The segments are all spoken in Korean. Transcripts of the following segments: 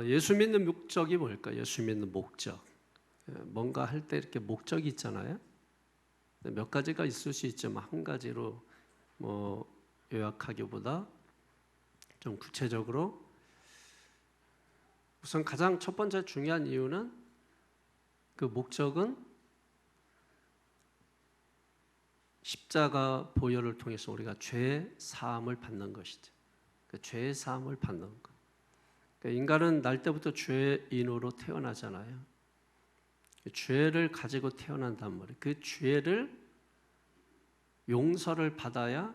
예수 믿는 목적이 뭘까? 예수 믿는 목적. 뭔가 할 때 이렇게 목적이 있잖아요. 몇 가지가 있을 수 있지만 한 가지로 요약하기보다 좀 구체적으로 우선 가장 첫 번째 중요한 이유는 그 목적은 십자가 보혈을 통해서 우리가 죄 사함을 받는 것이죠. 그 죄 사함을 받는 것. 그러니까 인간은 날 때부터 죄인으로 태어나잖아요. 죄를 가지고 태어난단 말이에요. 그 죄를 용서를 받아야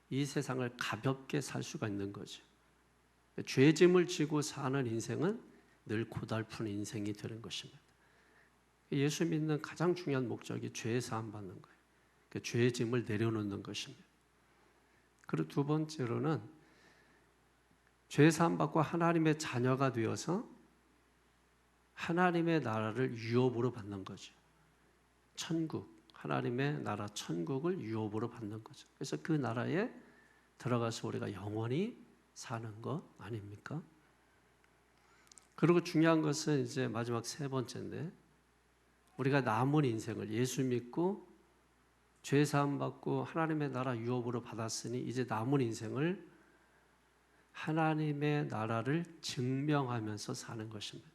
이 세상을 가볍게 살 수가 있는 거죠. 죄짐을 지고 사는 인생은 늘 고달픈 인생이 되는 것입니다. 예수 믿는 가장 중요한 목적이 죄 사함 받는 거예요. 그 죄짐을 내려놓는 것입니다. 그리고 두 번째로는 죄 사함 받고 하나님의 자녀가 되어서 하나님의 나라를 유업으로 받는 거죠. 천국, 하나님의 나라 천국을 유업으로 받는 거죠. 그래서 그 나라에 들어가서 우리가 영원히 사는 것 아닙니까? 그리고 중요한 것은 이제 마지막 세 번째인데, 우리가 남은 인생을 예수 믿고 죄 사함 받고 하나님의 나라 유업으로 받았으니 이제 남은 인생을 하나님의 나라를 증명하면서 사는 것입니다.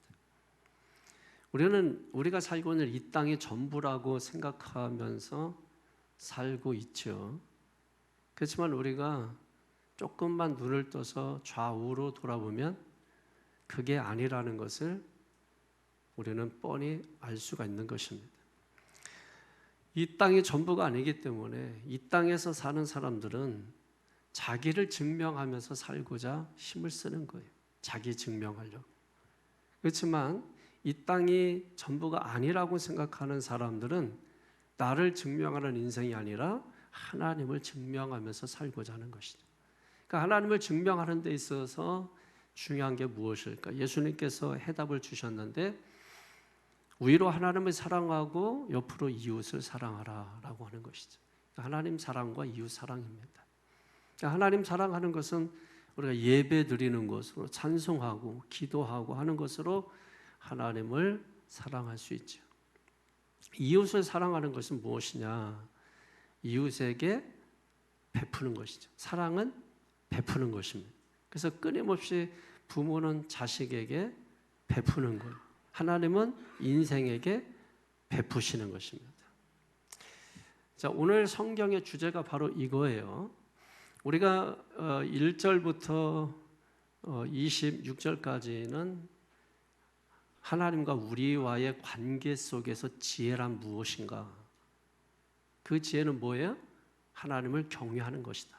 우리가 살고 있는 이 땅이 전부라고 생각하면서 살고 있죠. 그렇지만 우리가 조금만 눈을 떠서 좌우로 돌아보면 그게 아니라는 것을 우리는 뻔히 알 수가 있는 것입니다. 이 땅이 전부가 아니기 때문에 이 땅에서 사는 사람들은 자기를 증명하면서 살고자 힘을 쓰는 거예요. 자기 증명하려고. 그렇지만 이 땅이 전부가 아니라고 생각하는 사람들은 나를 증명하는 인생이 아니라 하나님을 증명하면서 살고자 하는 것이죠. 그러니까 하나님을 증명하는 데 있어서 중요한 게 무엇일까? 예수님께서 해답을 주셨는데 위로 하나님을 사랑하고 옆으로 이웃을 사랑하라 라고 하는 것이죠. 하나님 사랑과 이웃 사랑입니다. 하나님 사랑하는 것은 우리가 예배 드리는 것으로 찬송하고 기도하고 하는 것으로 하나님을 사랑할 수 있죠. 이웃을 사랑하는 것은 무엇이냐? 이웃에게 베푸는 것이죠. 사랑은 베푸는 것입니다. 그래서 끊임없이 부모는 자식에게 베푸는 것, 하나님은 인생에게 베푸시는 것입니다. 자, 오늘 성경의 주제가 바로 이거예요. 우리가 1절부터 26절까지는 하나님과 우리와의 관계 속에서 지혜란 무엇인가? 그 지혜는 뭐예요? 하나님을 경외하는 것이다.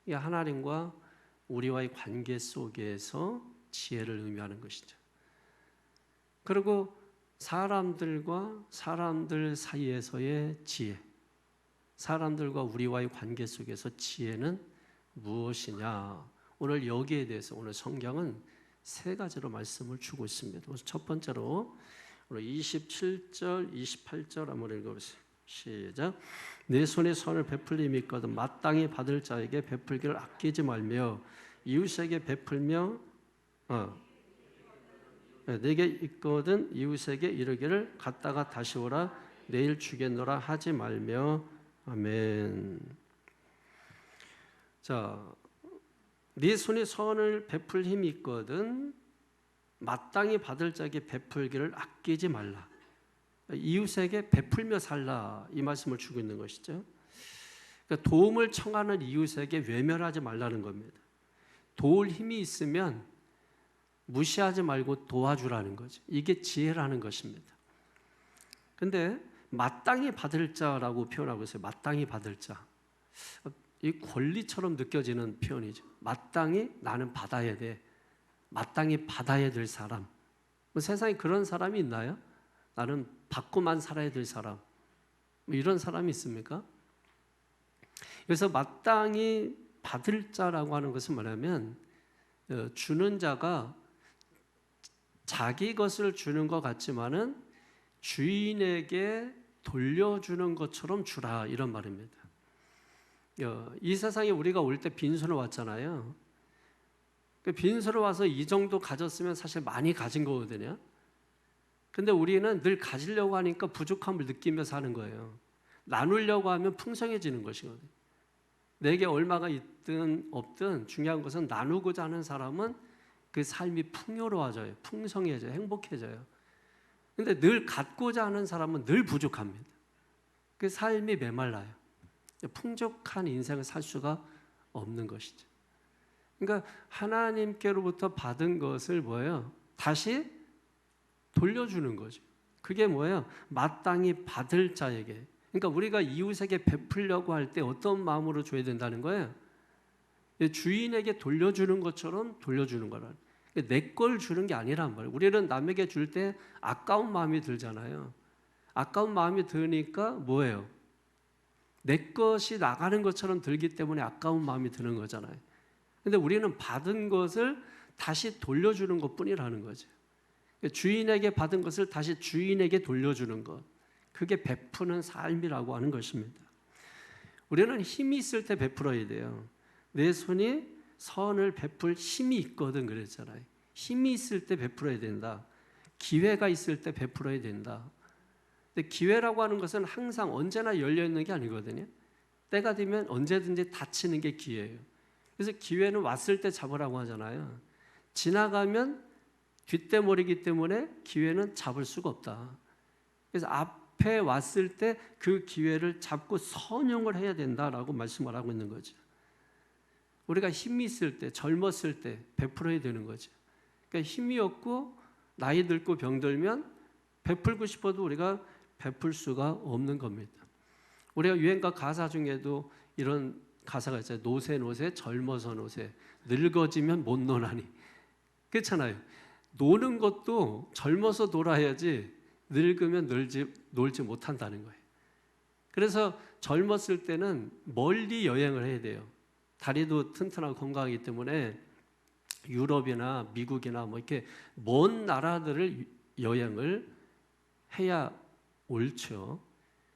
이 하나님과 우리와의 관계 속에서 지혜를 의미하는 것이죠. 그리고 사람들과 사람들 사이에서의 지혜, 사람들과 우리와의 관계 속에서 지혜는 무엇이냐? 오늘 여기에 대해서 오늘 성경은 세 가지로 말씀을 주고 있습니다. 첫 번째로 오늘 27절, 28절 한번 읽어보세요. 시작. 내 손에 선을 베풀림이 있거든 마땅히 받을 자에게 베풀기를 아끼지 말며 이웃에게 베풀며 내게 있거든 이웃에게 이르기를 갔다가 다시 오라 내일 주겠노라 하지 말며. 아멘. 자, 네 손에 선을 베풀 힘이 있거든 마땅히 받을 자에게 베풀기를 아끼지 말라. 이웃에게 베풀며 살라, 이 말씀을 주고 있는 것이죠. 그러니까 도움을 청하는 이웃에게 외면하지 말라는 겁니다. 도울 힘이 있으면 무시하지 말고 도와주라는 거죠. 이게 지혜라는 것입니다. 그런데 마땅히 받을 자라고 표현하고 있어요. 마땅히 받을 자. 이 권리처럼 느껴지는 표현이죠. 마땅히 나는 받아야 돼. 마땅히 받아야 될 사람. 세상에 그런 사람이 있나요? 나는 받고만 살아야 될 사람. 이런 사람이 있습니까? 그래서 마땅히 받을 자라고 하는 것은 뭐냐면 주는 자가 자기 것을 주는 것 같지만은 주인에게 돌려주는 것처럼 주라, 이런 말입니다. 이 세상에 우리가 올 때 빈손으로 왔잖아요. 빈소로 와서 이 정도 가졌으면 사실 많이 가진 거거든요. 근데 우리는 늘 가지려고 하니까 부족함을 느끼며 사는 거예요. 나누려고 하면 풍성해지는 것이거든요. 내게 얼마가 있든 없든 중요한 것은 나누고자 하는 사람은 그 삶이 풍요로워져요. 풍성해져요. 행복해져요. 근데 늘 갖고자 하는 사람은 늘 부족합니다. 그 삶이 메말라요. 풍족한 인생을 살 수가 없는 것이죠. 그러니까 하나님께로부터 받은 것을 뭐예요? 다시 돌려주는 거죠. 그게 뭐예요? 마땅히 받을 자에게. 그러니까 우리가 이웃에게 베풀려고 할 때 어떤 마음으로 줘야 된다는 거예요? 주인에게 돌려주는 것처럼 돌려주는 거라. 내 걸 주는 게 아니란 말이에요. 우리는 남에게 줄 때 아까운 마음이 들잖아요. 아까운 마음이 드니까 뭐예요? 내 것이 나가는 것처럼 들기 때문에 아까운 마음이 드는 거잖아요. 근데 우리는 받은 것을 다시 돌려주는 것뿐이라는 거죠. 주인에게 받은 것을 다시 주인에게 돌려주는 것. 그게 베푸는 삶이라고 하는 것입니다. 우리는 힘이 있을 때 베풀어야 돼요. 내 손이 선을 베풀 힘이 있거든 그랬잖아요. 힘이 있을 때 베풀어야 된다. 기회가 있을 때 베풀어야 된다. 근데 기회라고 하는 것은 항상 언제나 열려 있는 게 아니거든요. 때가 되면 언제든지 닫히는 게 기회예요. 그래서 기회는 왔을 때 잡으라고 하잖아요. 지나가면 뒷대머리이기 때문에 기회는 잡을 수가 없다. 그래서 앞에 왔을 때 그 기회를 잡고 선용을 해야 된다라고 말씀을 하고 있는 거죠. 우리가 힘이 있을 때, 젊었을 때 베풀어야 되는 거죠. 그러니까 힘이 없고 나이 들고 병들면 베풀고 싶어도 우리가 베풀 수가 없는 겁니다. 우리가 유행가 가사 중에도 이런 가사가 있어요. 노세 노세 젊어서 노세 늙어지면 못 노나니. 그렇잖아요. 노는 것도 젊어서 놀아야지 늙으면 놀지 못한다는 거예요. 그래서 젊었을 때는 멀리 여행을 해야 돼요. 다리도 튼튼하고 건강하기 때문에 유럽이나 미국이나 뭐 이렇게 먼 나라들을 여행을 해야 옳죠.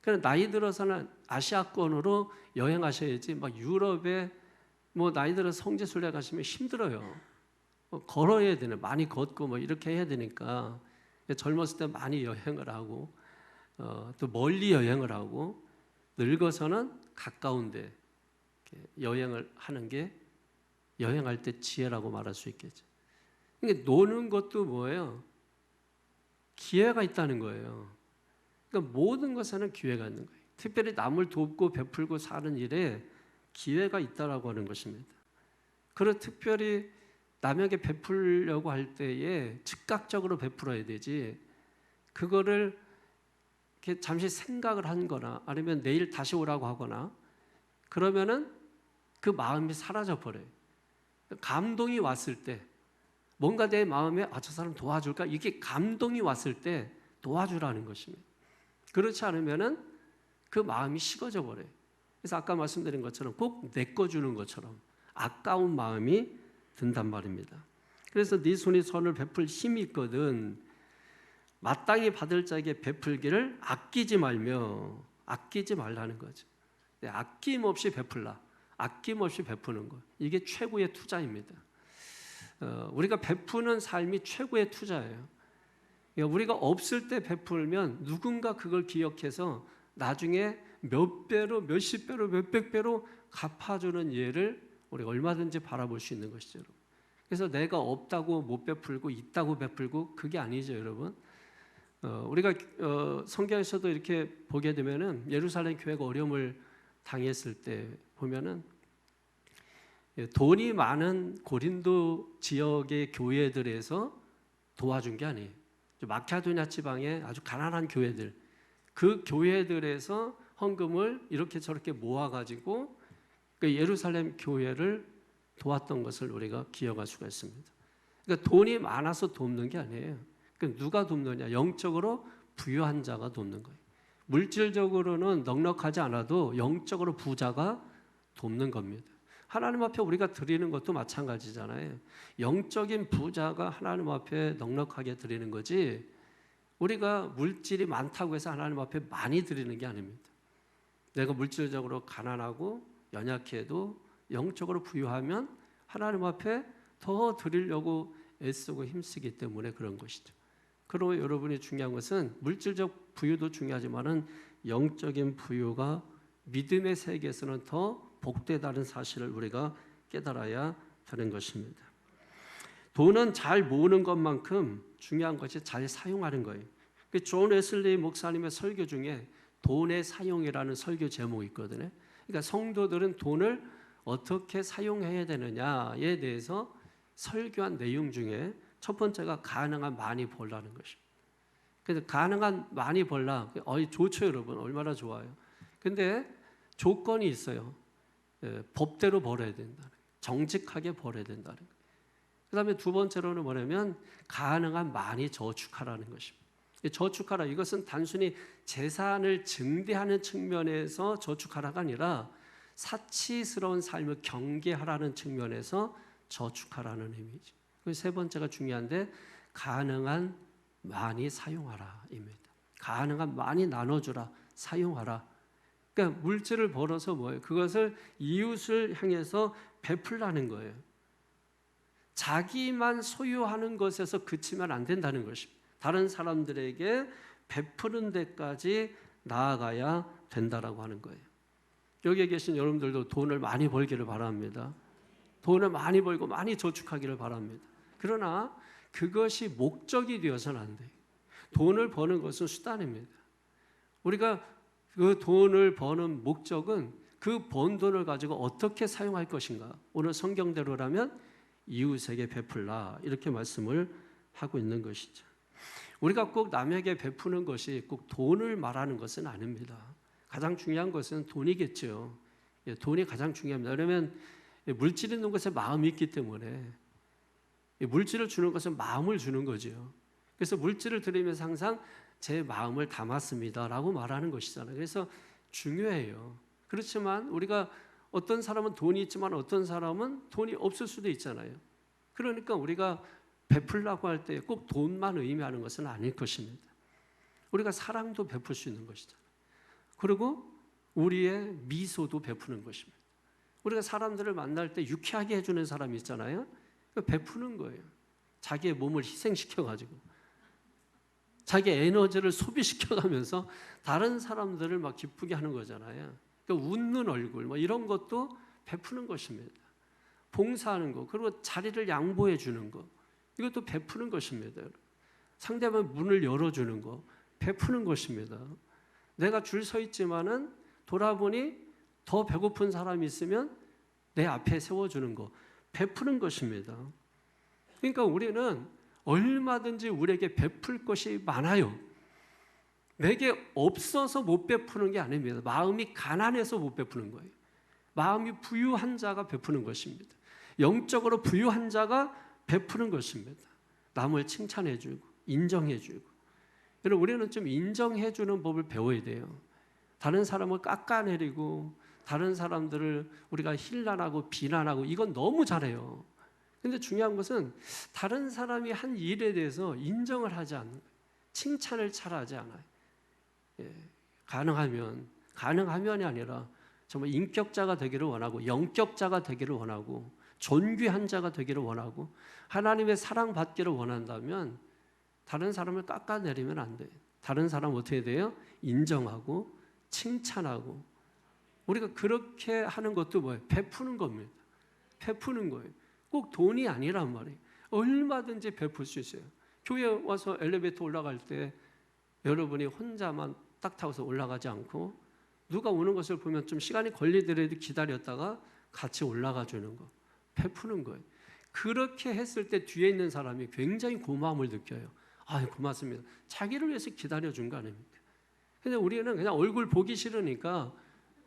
그런데 나이 들어서는 아시아권으로 여행하셔야지 막 유럽에 뭐 나이 들어서 성지순례 가시면 힘들어요. 걸어야 되네. 많이 걷고 뭐 이렇게 해야 되니까 젊었을 때 많이 여행을 하고 또 멀리 여행을 하고 늙어서는 가까운데 여행을 하는 게 여행할 때 지혜라고 말할 수 있겠죠. 그러니까 노는 것도 뭐예요? 기회가 있다는 거예요. 그러니까 모든 것에는 기회가 있는 거예요. 특별히 남을 돕고 베풀고 사는 일에 기회가 있다라고 하는 것입니다. 그리고 특별히 남에게 베풀려고 할 때에 즉각적으로 베풀어야 되지. 그거를 이렇게 잠시 생각을 하거나 아니면 내일 다시 오라고 하거나 그러면은 그 마음이 사라져 버려요. 감동이 왔을 때 뭔가 내 마음에 저 사람 도와줄까? 이게 감동이 왔을 때 도와주라는 것입니다. 그렇지 않으면은 그 마음이 식어져 버려요. 그래서 아까 말씀드린 것처럼 꼭 내 거 주는 것처럼 아까운 마음이 든단 말입니다. 그래서 네 손이 선을 베풀 힘이 있거든 마땅히 받을 자에게 베풀기를 아끼지 말라는 거죠. 아낌없이 베풀라. 아낌없이 베푸는 것. 이게 최고의 투자입니다. 우리가 베푸는 삶이 최고의 투자예요. 우리가 없을 때 베풀면 누군가 그걸 기억해서 나중에 몇 배로, 몇십 배로, 몇백 배로 갚아주는 예를 우리가 얼마든지 바라볼 수 있는 것이죠. 여러분. 그래서 내가 없다고 못 베풀고 있다고 베풀고 그게 아니죠, 여러분. 우리가 성경에서도 이렇게 보게 되면은 예루살렘 교회가 어려움을 당했을 때 보면은 돈이 많은 고린도 지역의 교회들에서 도와준 게 아니에요. 마케도냐 지방의 아주 가난한 교회들, 그 교회들에서 헌금을 이렇게 저렇게 모아가지고 그 예루살렘 교회를 도왔던 것을 우리가 기억할 수가 있습니다. 그러니까 돈이 많아서 돕는 게 아니에요. 그러니까 누가 돕느냐? 영적으로 부유한 자가 돕는 거예요. 물질적으로는 넉넉하지 않아도 영적으로 부자가 돕는 겁니다. 하나님 앞에 우리가 드리는 것도 마찬가지잖아요. 영적인 부자가 하나님 앞에 넉넉하게 드리는 거지 우리가 물질이 많다고 해서 하나님 앞에 많이 드리는 게 아닙니다. 내가 물질적으로 가난하고 연약해도 영적으로 부유하면 하나님 앞에 더 드리려고 애쓰고 힘쓰기 때문에 그런 것이죠. 그리고 여러분이 중요한 것은 물질적 부유도 중요하지만은 영적인 부유가 믿음의 세계에서는 더 복되다는 사실을 우리가 깨달아야 되는 것입니다. 돈은 잘 모으는 것만큼 중요한 것이 잘 사용하는 거예요. 존 웨슬리 목사님의 설교 중에 돈의 사용이라는 설교 제목이 있거든요. 그러니까 성도들은 돈을 어떻게 사용해야 되느냐에 대해서 설교한 내용 중에 첫 번째가 가능한 많이 벌라는 것입니다. 그래서 가능한 많이 벌라, 좋죠 여러분, 얼마나 좋아요. 근데 조건이 있어요. 법대로 벌어야 된다는, 정직하게 벌어야 된다는. 그 다음에 두 번째로는 뭐냐면 가능한 많이 저축하라는 것입니다. 저축하라, 이것은 단순히 재산을 증대하는 측면에서 저축하라가 아니라 사치스러운 삶을 경계하라는 측면에서 저축하라는 의미죠. 세 번째가 중요한데 가능한 많이 사용하라 입니다. 가능한 많이 나눠주라, 사용하라. 그러니까 물질을 벌어서 뭐예요? 그것을 이웃을 향해서 베풀라는 거예요. 자기만 소유하는 것에서 그치면 안 된다는 것입니다. 다른 사람들에게 베푸는 데까지 나아가야 된다라고 하는 거예요. 여기에 계신 여러분들도 돈을 많이 벌기를 바랍니다. 돈을 많이 벌고 많이 저축하기를 바랍니다. 그러나 그것이 목적이 되어서는 안 돼요. 돈을 버는 것은 수단입니다. 우리가 그 돈을 버는 목적은 그 번 돈을 가지고 어떻게 사용할 것인가. 오늘 성경대로라면 이웃에게 베풀라, 이렇게 말씀을 하고 있는 것이죠. 우리가 꼭 남에게 베푸는 것이 꼭 돈을 말하는 것은 아닙니다. 가장 중요한 것은 돈이겠죠. 돈이 가장 중요합니다. 왜냐하면 물질 있는 것에 마음이 있기 때문에 물질을 주는 것은 마음을 주는 거죠. 그래서 물질을 드리면서 항상 제 마음을 담았습니다라고 말하는 것이잖아요. 그래서 중요해요. 그렇지만 우리가 어떤 사람은 돈이 있지만 어떤 사람은 돈이 없을 수도 있잖아요. 그러니까 우리가 베풀라고 할 때 꼭 돈만 의미하는 것은 아닐 것입니다. 우리가 사랑도 베풀 수 있는 것이잖아요. 그리고 우리의 미소도 베푸는 것입니다. 우리가 사람들을 만날 때 유쾌하게 해주는 사람이 있잖아요. 베푸는 거예요. 자기의 몸을 희생시켜가지고 자기 에너지를 소비시켜가면서 다른 사람들을 막 기쁘게 하는 거잖아요. 그러니까 웃는 얼굴 뭐 이런 것도 베푸는 것입니다. 봉사하는 거, 그리고 자리를 양보해 주는 거, 이것도 베푸는 것입니다. 상대방 문을 열어주는 거, 베푸는 것입니다. 내가 줄 서 있지만은 돌아보니 더 배고픈 사람이 있으면 내 앞에 세워주는 거, 베푸는 것입니다. 그러니까 우리는 얼마든지 우리에게 베풀 것이 많아요. 내게 없어서 못 베푸는 게 아닙니다. 마음이 가난해서 못 베푸는 거예요. 마음이 부유한 자가 베푸는 것입니다. 영적으로 부유한 자가 베푸는 것입니다. 남을 칭찬해주고 인정해주고. 여러분, 우리는 좀 인정해주는 법을 배워야 돼요. 다른 사람을 깎아내리고 다른 사람들을 우리가 힐난하고 비난하고 이건 너무 잘해요. 근데 중요한 것은 다른 사람이 한 일에 대해서 인정을 하지 않는 거예요. 칭찬을 잘 하지 않아요. 가능하면이 아니라 정말 인격자가 되기를 원하고 영격자가 되기를 원하고 존귀한 자가 되기를 원하고 하나님의 사랑받기를 원한다면 다른 사람을 깎아내리면 안 돼요. 다른 사람 어떻게 돼요? 인정하고 칭찬하고. 우리가 그렇게 하는 것도 뭐예요? 베푸는 겁니다. 베푸는 거예요. 꼭 돈이 아니란 말이에요. 얼마든지 베풀 수 있어요. 교회 와서 엘리베이터 올라갈 때 여러분이 혼자만 딱 타고서 올라가지 않고 누가 오는 것을 보면 좀 시간이 걸리더라도 기다렸다가 같이 올라가 주는 거, 베푸는 거예요. 그렇게 했을 때 뒤에 있는 사람이 굉장히 고마움을 느껴요. 아, 고맙습니다. 자기를 위해서 기다려준 거 아닙니까? 근데 우리는 그냥 얼굴 보기 싫으니까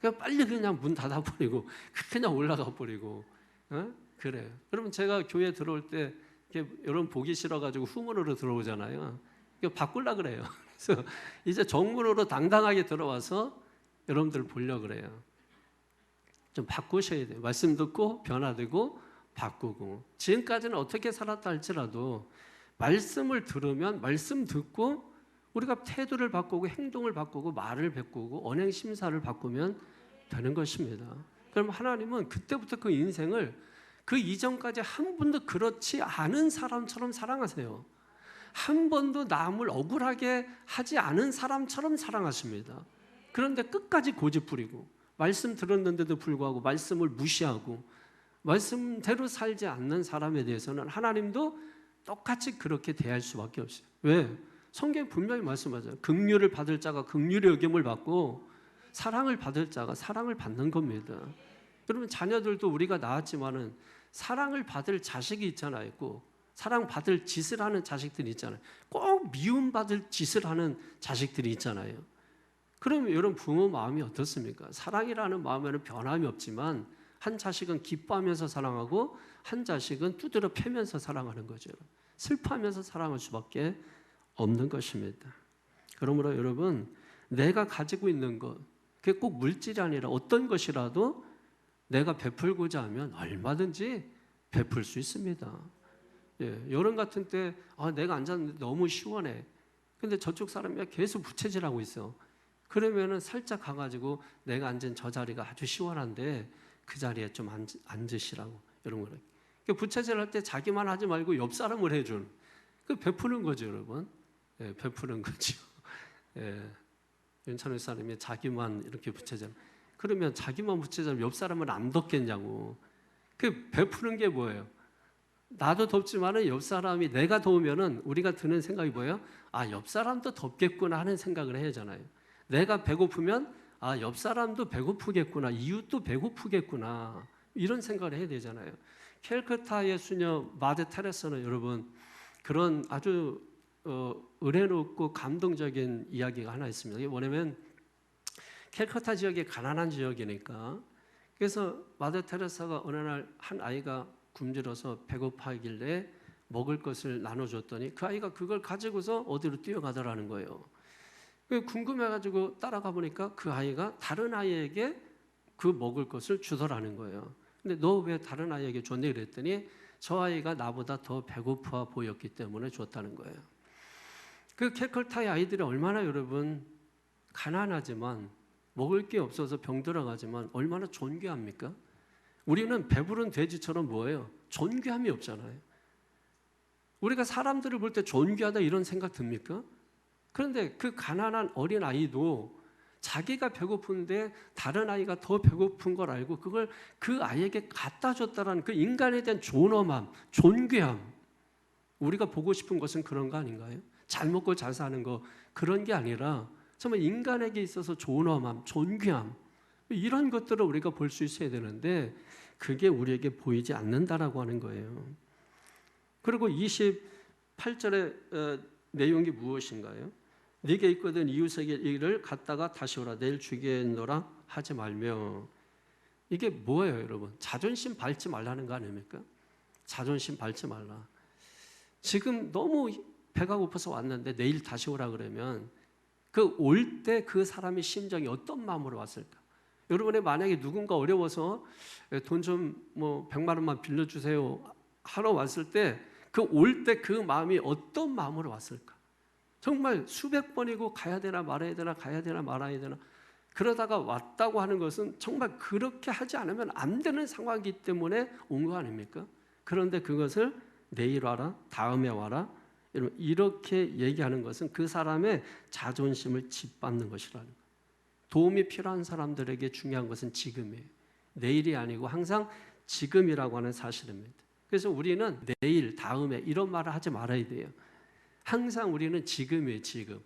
그냥 빨리 그냥 문 닫아버리고 그냥 올라가 버리고, 그래요. 여러분, 제가 교회 들어올 때 여러분 보기 싫어가지고 후문으로 들어오잖아요. 이거 바꾸려 그래요. 그래서 이제 정문으로 당당하게 들어와서 여러분들 보려고 그래요. 좀 바꾸셔야 돼요. 말씀 듣고 변화되고 바꾸고. 지금까지는 어떻게 살았다 할지라도 말씀을 들으면 말씀 듣고 우리가 태도를 바꾸고 행동을 바꾸고 말을 바꾸고 언행 심사를 바꾸면 되는 것입니다. 그럼 하나님은 그때부터 그 인생을 그 이전까지 한 번도 그렇지 않은 사람처럼 사랑하세요. 한 번도 남을 억울하게 하지 않은 사람처럼 사랑하십니다. 그런데 끝까지 고집 부리고 말씀 들었는데도 불구하고 말씀을 무시하고 말씀대로 살지 않는 사람에 대해서는 하나님도 똑같이 그렇게 대할 수밖에 없어요. 왜? 성경에 분명히 말씀하잖아요. 긍휼을 받을 자가 긍휼의 여김을 받고 사랑을 받을 자가 사랑을 받는 겁니다. 여러분, 자녀들도 우리가 낳았지만은 사랑을 받을 자식이 있잖아요. 꼭 사랑받을 짓을 하는 자식들이 있잖아요. 꼭 미움받을 짓을 하는 자식들이 있잖아요. 그러면 여러분, 부모 마음이 어떻습니까? 사랑이라는 마음에는 변함이 없지만 한 자식은 기뻐하면서 사랑하고 한 자식은 두드려 패면서 사랑하는 거죠. 슬퍼하면서 사랑할 수밖에 없는 것입니다. 그러므로 여러분, 내가 가지고 있는 것, 그게 꼭 물질이 아니라 어떤 것이라도 내가 베풀고자 하면 얼마든지 베풀 수 있습니다. 예, 여름 같은 때 내가 앉았는데 너무 시원해. 근데 저쪽 사람이 계속 부채질하고 있어. 그러면은 살짝 가가지고 내가 앉은 저 자리가 아주 시원한데 그 자리에 좀 앉으시라고, 이런 거를. 부채질할 때 자기만 하지 말고 옆 사람을 해주는, 그 베푸는 거죠, 여러분. 예, 베푸는 거죠. 예, 윤찬호 사람이 자기만 이렇게 부채질. 그러면 자기만 부채질하면 옆 사람은 안 덥겠냐고. 그 베푸는 게 뭐예요? 나도 덥지만은 옆 사람이, 내가 더우면은 우리가 드는 생각이 뭐예요? 옆 사람도 덥겠구나 하는 생각을 해야 하잖아요. 내가 배고프면 옆 사람도 배고프겠구나, 이웃도 배고프겠구나, 이런 생각을 해야 되잖아요. 캘커타의 수녀 마더 테레사는 여러분, 그런 아주 은혜롭고 감동적인 이야기가 하나 있습니다. 이게 뭐냐면 캘커타 지역이 가난한 지역이니까, 그래서 마더 테레사가 어느 날 한 아이가 굶주려서 배고파하길래 먹을 것을 나눠줬더니 그 아이가 그걸 가지고서 어디로 뛰어가더라는 거예요. 궁금해가지고 따라가 보니까 그 아이가 다른 아이에게 그 먹을 것을 주더라는 거예요. 근데 너 왜 다른 아이에게 줬니? 그랬더니 저 아이가 나보다 더 배고파 보였기 때문에 줬다는 거예요. 그 캘커타의 아이들이 얼마나 여러분 가난하지만, 먹을 게 없어서 병들어가지만 얼마나 존귀합니까? 우리는 배부른 돼지처럼 뭐예요? 존귀함이 없잖아요. 우리가 사람들을 볼 때 존귀하다 이런 생각 듭니까? 그런데 그 가난한 어린 아이도 자기가 배고픈데 다른 아이가 더 배고픈 걸 알고 그걸 그 아이에게 갖다 줬다라는 그 인간에 대한 존엄함, 존귀함. 우리가 보고 싶은 것은 그런 거 아닌가요? 잘 먹고 잘 사는 거, 그런 게 아니라 정말 인간에게 있어서 존엄함, 존귀함, 이런 것들을 우리가 볼 수 있어야 되는데 그게 우리에게 보이지 않는다라고 하는 거예요. 그리고 28절의 내용이 무엇인가요? 네게 있거든 이웃에게 이를 갖다가 다시 오라, 내일 주겠노라 하지 말며. 이게 뭐예요, 여러분? 자존심 밟지 말라는 거 아닙니까? 자존심 밟지 말라. 지금 너무 배가 고파서 왔는데 내일 다시 오라 그러면 그 올 때 그 사람의 심정이 어떤 마음으로 왔을까? 여러분의 만약에 누군가 어려워서 돈 좀 100만 원만 빌려주세요 하러 왔을 때 그 올 때 그 마음이 어떤 마음으로 왔을까? 정말 수백 번이고 가야 되나 말아야 되나, 가야 되나 말아야 되나, 그러다가 왔다고 하는 것은 정말 그렇게 하지 않으면 안 되는 상황이기 때문에 온 거 아닙니까? 그런데 그것을 내일 와라, 다음에 와라, 이렇게 얘기하는 것은 그 사람의 자존심을 짓밟는 것이라는 거예요. 도움이 필요한 사람들에게 중요한 것은 지금이에요. 내일이 아니고 항상 지금이라고 하는 사실입니다. 그래서 우리는 내일, 다음에 이런 말을 하지 말아야 돼요. 항상 우리는 지금이에요, 지금.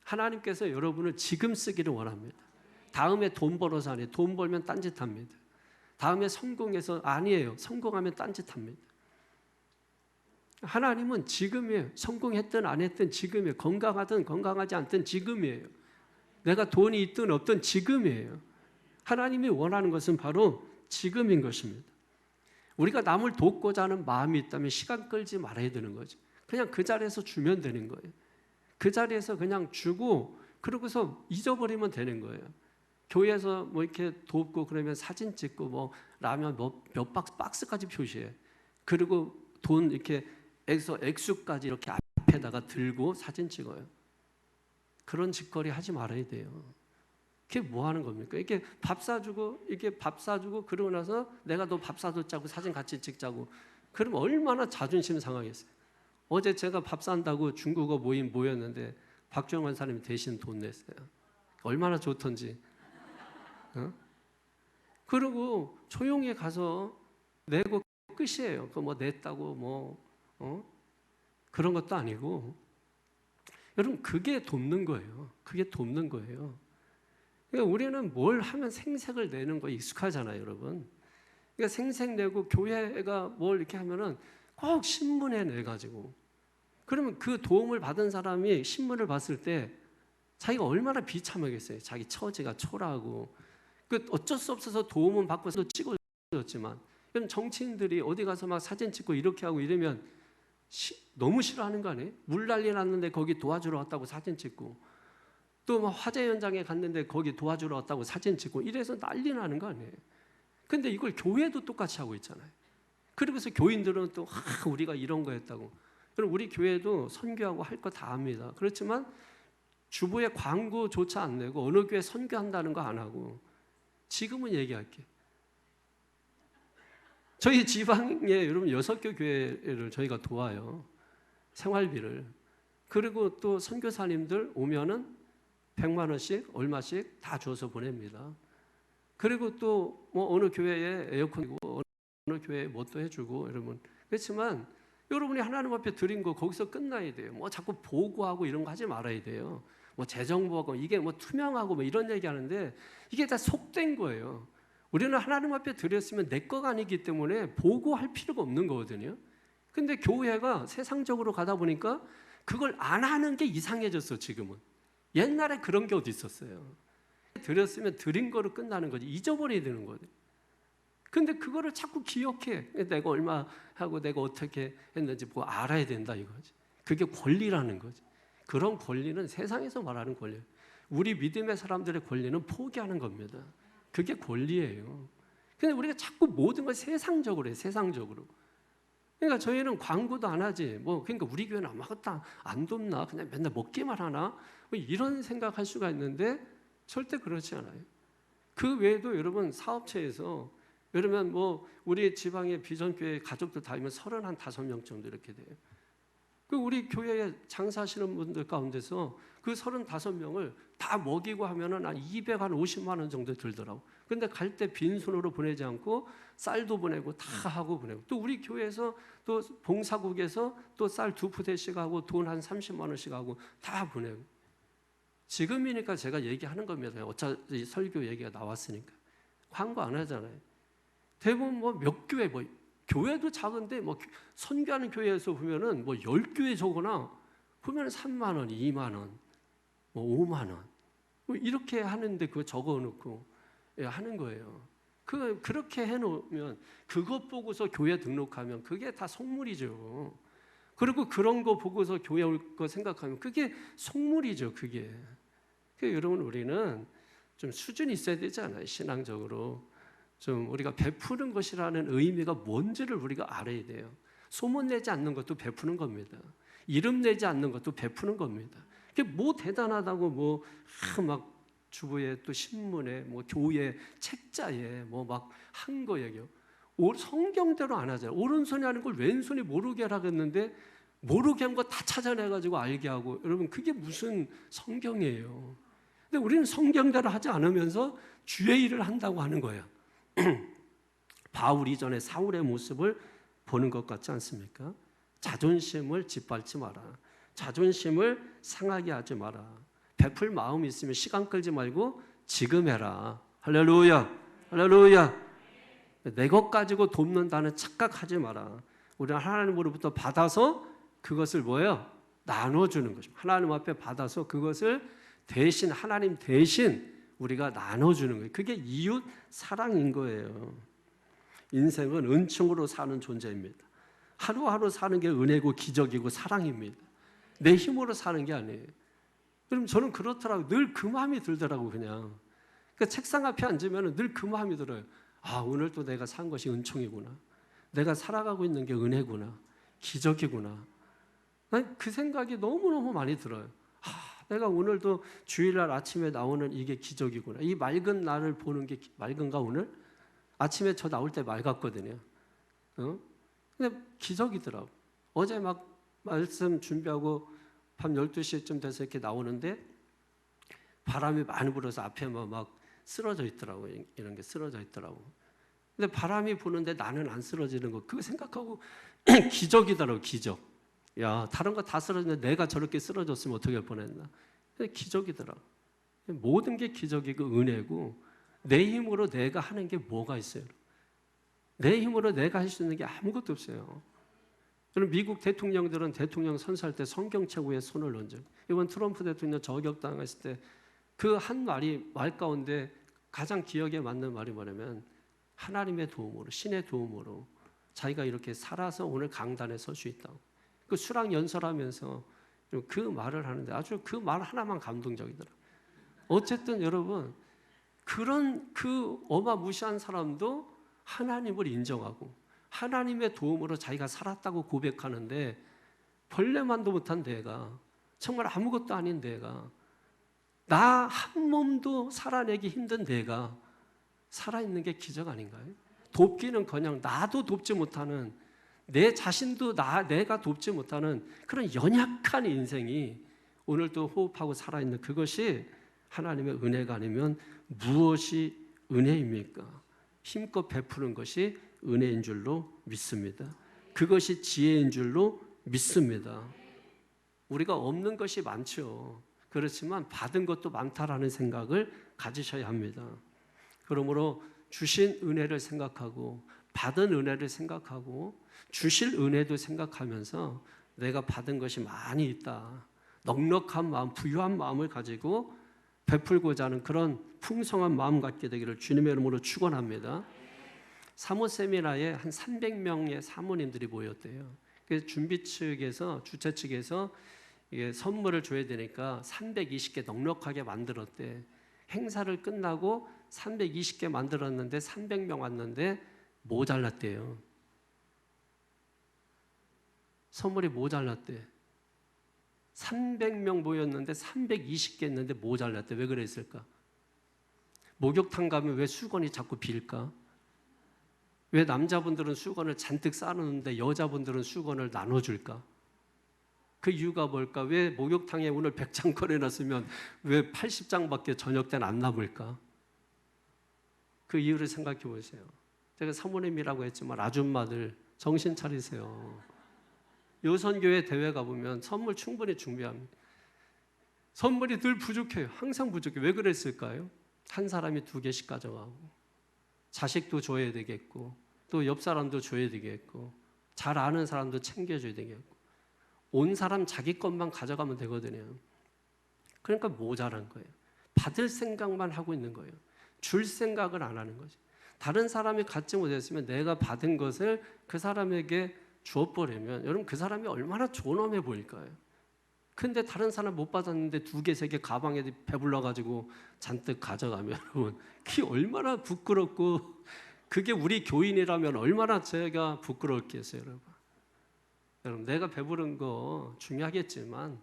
하나님께서 여러분을 지금 쓰기를 원합니다. 다음에 돈 벌어서 아니에요. 돈 벌면 딴짓합니다. 다음에 성공해서 아니에요. 성공하면 딴짓합니다. 하나님은 지금이에요. 성공했든 안 했든 지금이에요. 건강하든 건강하지 않든 지금이에요. 내가 돈이 있든 없든 지금이에요. 하나님이 원하는 것은 바로 지금인 것입니다. 우리가 남을 돕고자 하는 마음이 있다면 시간 끌지 말아야 되는 거죠. 그냥 그 자리에서 주면 되는 거예요. 그 자리에서 그냥 주고 그러고서 잊어버리면 되는 거예요. 교회에서 이렇게 돕고 그러면 사진 찍고 라면 몇 박스까지 표시해. 그리고 돈 이렇게 액수까지 이렇게 앞에다가 들고 사진 찍어요. 그런 짓거리 하지 말아야 돼요. 그게 뭐 하는 겁니까? 이렇게 밥 사주고 그러고 나서 내가 너 밥 사줬자고 사진 같이 찍자고. 그럼 얼마나 자존심 상하겠어요. 어제 제가 밥 산다고 중국어 모임 모였는데 박정환 사람이 대신 돈 냈어요. 얼마나 좋던지. 어? 그리고 조용히 가서 내고 끝이에요. 그 뭐 냈다고 그런 것도 아니고. 여러분, 그게 돕는 거예요. 그게 돕는 거예요. 그러니까 우리는 뭘 하면 생색을 내는 거 익숙하잖아요, 여러분. 그러니까 생색 내고 교회가 뭘 이렇게 하면은 꼭 신문에 내가지고. 그러면 그 도움을 받은 사람이 신문을 봤을 때 자기가 얼마나 비참하겠어요. 자기 처지가 초라하고. 그 어쩔 수 없어서 도움은 받고서 찍어줬지만, 그럼 정치인들이 어디 가서 막 사진 찍고 이렇게 하고 이러면 너무 싫어하는 거 아니에요? 물 난리 났는데 거기 도와주러 왔다고 사진 찍고, 또 막 화재 현장에 갔는데 거기 도와주러 왔다고 사진 찍고, 이래서 난리 나는 거 아니에요? 근데 이걸 교회도 똑같이 하고 있잖아요. 그러면서 교인들은 또 우리가 이런 거 했다고. 그럼 우리 교회도 선교하고 할 거 다 합니다. 그렇지만 주보에 광고조차 안 내고 어느 교회 선교한다는 거 안 하고. 지금은 얘기할게. 저희 지방에 여러분 6개 교회를 저희가 도와요. 생활비를. 그리고 또 선교사님들 오면은 100만 원씩 얼마씩 다 줘서 보냅니다. 그리고 또 뭐 어느 교회에 에어컨이고 어느 교회에 뭣도 해주고 여러분. 그렇지만 여러분이 하나님 앞에 드린 거 거기서 끝나야 돼요. 뭐 자꾸 보고하고 이런 거 하지 말아야 돼요. 뭐 재정보하고 이게 뭐 투명하고 뭐 이런 얘기하는데 이게 다 속된 거예요. 우리는 하나님 앞에 드렸으면 내 거가 아니기 때문에 보고할 필요가 없는 거거든요. 근데 교회가 세상적으로 가다 보니까 그걸 안 하는 게 이상해졌어, 지금은. 옛날에 그런 게 어디 있었어요. 드렸으면 드린 거로 끝나는 거지. 잊어버려야 되는 거죠. 근데 그거를 자꾸 기억해. 내가 얼마 하고 내가 어떻게 했는지 뭐 알아야 된다 이거지. 그게 권리라는 거지. 그런 권리는 세상에서 말하는 권리. 우리 믿음의 사람들의 권리는 포기하는 겁니다. 그게 권리예요. 근데 우리가 자꾸 모든 걸 세상적으로 해요. 세상적으로. 그러니까 저희는 광고도 안 하지. 그러니까 우리 교회는 아무것도 안 돕나? 그냥 맨날 먹기만 하나? 이런 생각할 수가 있는데 절대 그렇지 않아요. 그 외에도 여러분 사업체에서 그러면 우리 지방의 비전교회 가족들 다 하면 35명 정도 이렇게 돼요. 그 우리 교회에 장사하시는 분들 가운데서 그 35명을 다 먹이고 하면은 한 250만 원 정도 들더라고. 근데 갈 때 빈손으로 보내지 않고 쌀도 보내고 다 하고 보내고, 또 우리 교회에서 또 봉사국에서 또 쌀 2푸대씩 하고 돈 한 30만 원씩 하고 다 보내고. 지금이니까 제가 얘기하는 겁니다. 어차피 설교 얘기가 나왔으니까. 광고 안 하잖아요. 대부분 몇 교회 교회도 작은데 선교하는 교회에서 보면은 10교회 적거나 보면 3만 원, 2만 원, 5만 원 이렇게 하는데 그거 적어 놓고 하는 거예요. 그렇게 해 놓으면 그것 보고서 교회 등록하면 그게 다 속물이죠. 그리고 그런 거 보고서 교회 올 거 생각하면 그게 속물이죠, 그게. 그러니까 여러분, 우리는 좀 수준이 있어야 되잖아요, 신앙적으로. 좀 우리가 베푸는 것이라는 의미가 뭔지를 우리가 알아야 돼요. 소문 내지 않는 것도 베푸는 겁니다. 이름 내지 않는 것도 베푸는 겁니다. 그게 뭐 대단하다고 막 주부에 또 신문에 교회 책자에 막 한 거 얘기요. 성경대로 안 하잖아요. 오른손이 하는 걸 왼손이 모르게 하라겠는데 모르게 한 거 다 찾아내가지고 알게 하고. 여러분, 그게 무슨 성경이에요. 근데 우리는 성경대로 하지 않으면서 주의 일을 한다고 하는 거예요. 바울 이전에 사울의 모습을 보는 것 같지 않습니까? 자존심을 짓밟지 마라. 자존심을 상하게 하지 마라. 베풀 마음이 있으면 시간 끌지 말고 지금 해라. 할렐루야. 할렐루야. 내 것 가지고 돕는다는 착각하지 마라. 우리는 하나님으로부터 받아서 그것을 나눠주는 것입니다. 하나님 앞에 받아서 그것을 대신, 하나님 대신 우리가 나눠주는 거예요. 그게 이웃 사랑인 거예요. 인생은 은총으로 사는 존재입니다. 하루하루 사는 게 은혜고 기적이고 사랑입니다. 내 힘으로 사는 게 아니에요. 그럼 저는 그렇더라고요. 늘 그 마음이 들더라고요, 그냥. 그러니까 책상 앞에 앉으면 늘 그 마음이 들어요. 아, 오늘 또 내가 산 것이 은총이구나. 내가 살아가고 있는 게 은혜구나. 기적이구나. 난 그 생각이 너무너무 많이 들어요. 내가 오늘도 주일날 아침에 나오는 이게 기적이구나. 이 맑은 날을 보는 게 맑은가 오늘? 아침에 저 나올 때 맑았거든요. 근데 기적이더라고. 어제 막 말씀 준비하고 밤 12시쯤 돼서 이렇게 나오는데 바람이 많이 불어서 앞에 막 쓰러져 있더라고. 이런 게 쓰러져 있더라고. 근데 바람이 부는데 나는 안 쓰러지는 거 그거 생각하고 기적이더라고. 기적. 야, 다른 거 다 쓰러졌는데 내가 저렇게 쓰러졌으면 어떻게 할 뻔했나. 근데 기적이더라고. 모든 게 기적이고 은혜고 내 힘으로 내가 하는 게 뭐가 있어요? 내 힘으로 내가 할 수 있는 게 아무것도 없어요. 그럼 미국 대통령들은 대통령 선서할 때 성경책 위에 손을 얹어요. 이번 트럼프 대통령 저격당했을 때 그 한 말 가운데 가장 기억에 맞는 말이 뭐냐면 하나님의 도움으로, 신의 도움으로 자기가 이렇게 살아서 오늘 강단에 설 수 있다고. 그 수락 연설하면서 그 말을 하는데 아주 그 말 하나만 감동적이더라고요. 어쨌든 여러분 그런 그 어마무시한 사람도 하나님을 인정하고 하나님의 도움으로 자기가 살았다고 고백하는데 벌레만도 못한 내가 정말 아무것도 아닌 내가 나 한 몸도 살아내기 힘든 내가 살아있는 게 기적 아닌가요? 돕기는커녕 나도 돕지 못하는 내 자신도 내가 돕지 못하는 그런 연약한 인생이 오늘도 호흡하고 살아있는 그것이 하나님의 은혜가 아니면 무엇이 은혜입니까? 힘껏 베푸는 것이 은혜인 줄로 믿습니다. 그것이 지혜인 줄로 믿습니다. 우리가 없는 것이 많죠. 그렇지만 받은 것도 많다라는 생각을 가지셔야 합니다. 그러므로 주신 은혜를 생각하고 받은 은혜를 생각하고 주실 은혜도 생각하면서 내가 받은 것이 많이 있다. 넉넉한 마음, 부유한 마음을 가지고 베풀고자 하는 그런 풍성한 마음 갖게 되기를 주님의 이름으로 축원합니다. 사모 세미나에 한 300명의 사모님들이 모였대요. 그래서 준비 측에서 주최 측에서 이게 선물을 줘야 되니까 320개 넉넉하게 만들었대. 행사를 끝나고 320개 만들었는데 300명 왔는데 모자랐대요. 선물이 모자랐대. 300명 모였는데 320개 했는데 모자랐대. 왜 그랬을까? 목욕탕 가면 왜 수건이 자꾸 빌까? 왜 남자분들은 수건을 잔뜩 쌓아놓는데 여자분들은 수건을 나눠줄까? 그 이유가 뭘까? 왜 목욕탕에 오늘 100장 꺼내놨으면 왜 80장밖에 저녁 때는 안 남을까? 그 이유를 생각해 보세요. 제가 사모님이라고 했지만 아줌마들 정신 차리세요. 요선교회 대회 가보면 선물 충분히 준비합니다. 선물이 늘 부족해요. 항상 부족해요. 왜 그랬을까요? 한 사람이 2개씩 가져가고 자식도 줘야 되겠고 또 옆 사람도 줘야 되겠고 잘 아는 사람도 챙겨줘야 되겠고 온 사람 자기 것만 가져가면 되거든요. 그러니까 모자란 거예요. 받을 생각만 하고 있는 거예요. 줄 생각을 안 하는 거죠. 다른 사람이 갖지 못했으면 내가 받은 것을 그 사람에게 주어버리면 여러분 그 사람이 얼마나 존엄해 보일까요? 근데 다른 사람 못 받았는데 2개, 3개 가방에 배불러가지고 잔뜩 가져가면 여러분 그게 얼마나 부끄럽고 그게 우리 교인이라면 얼마나 제가 부끄럽겠어요 여러분. 여러분 내가 배부른 거 중요하겠지만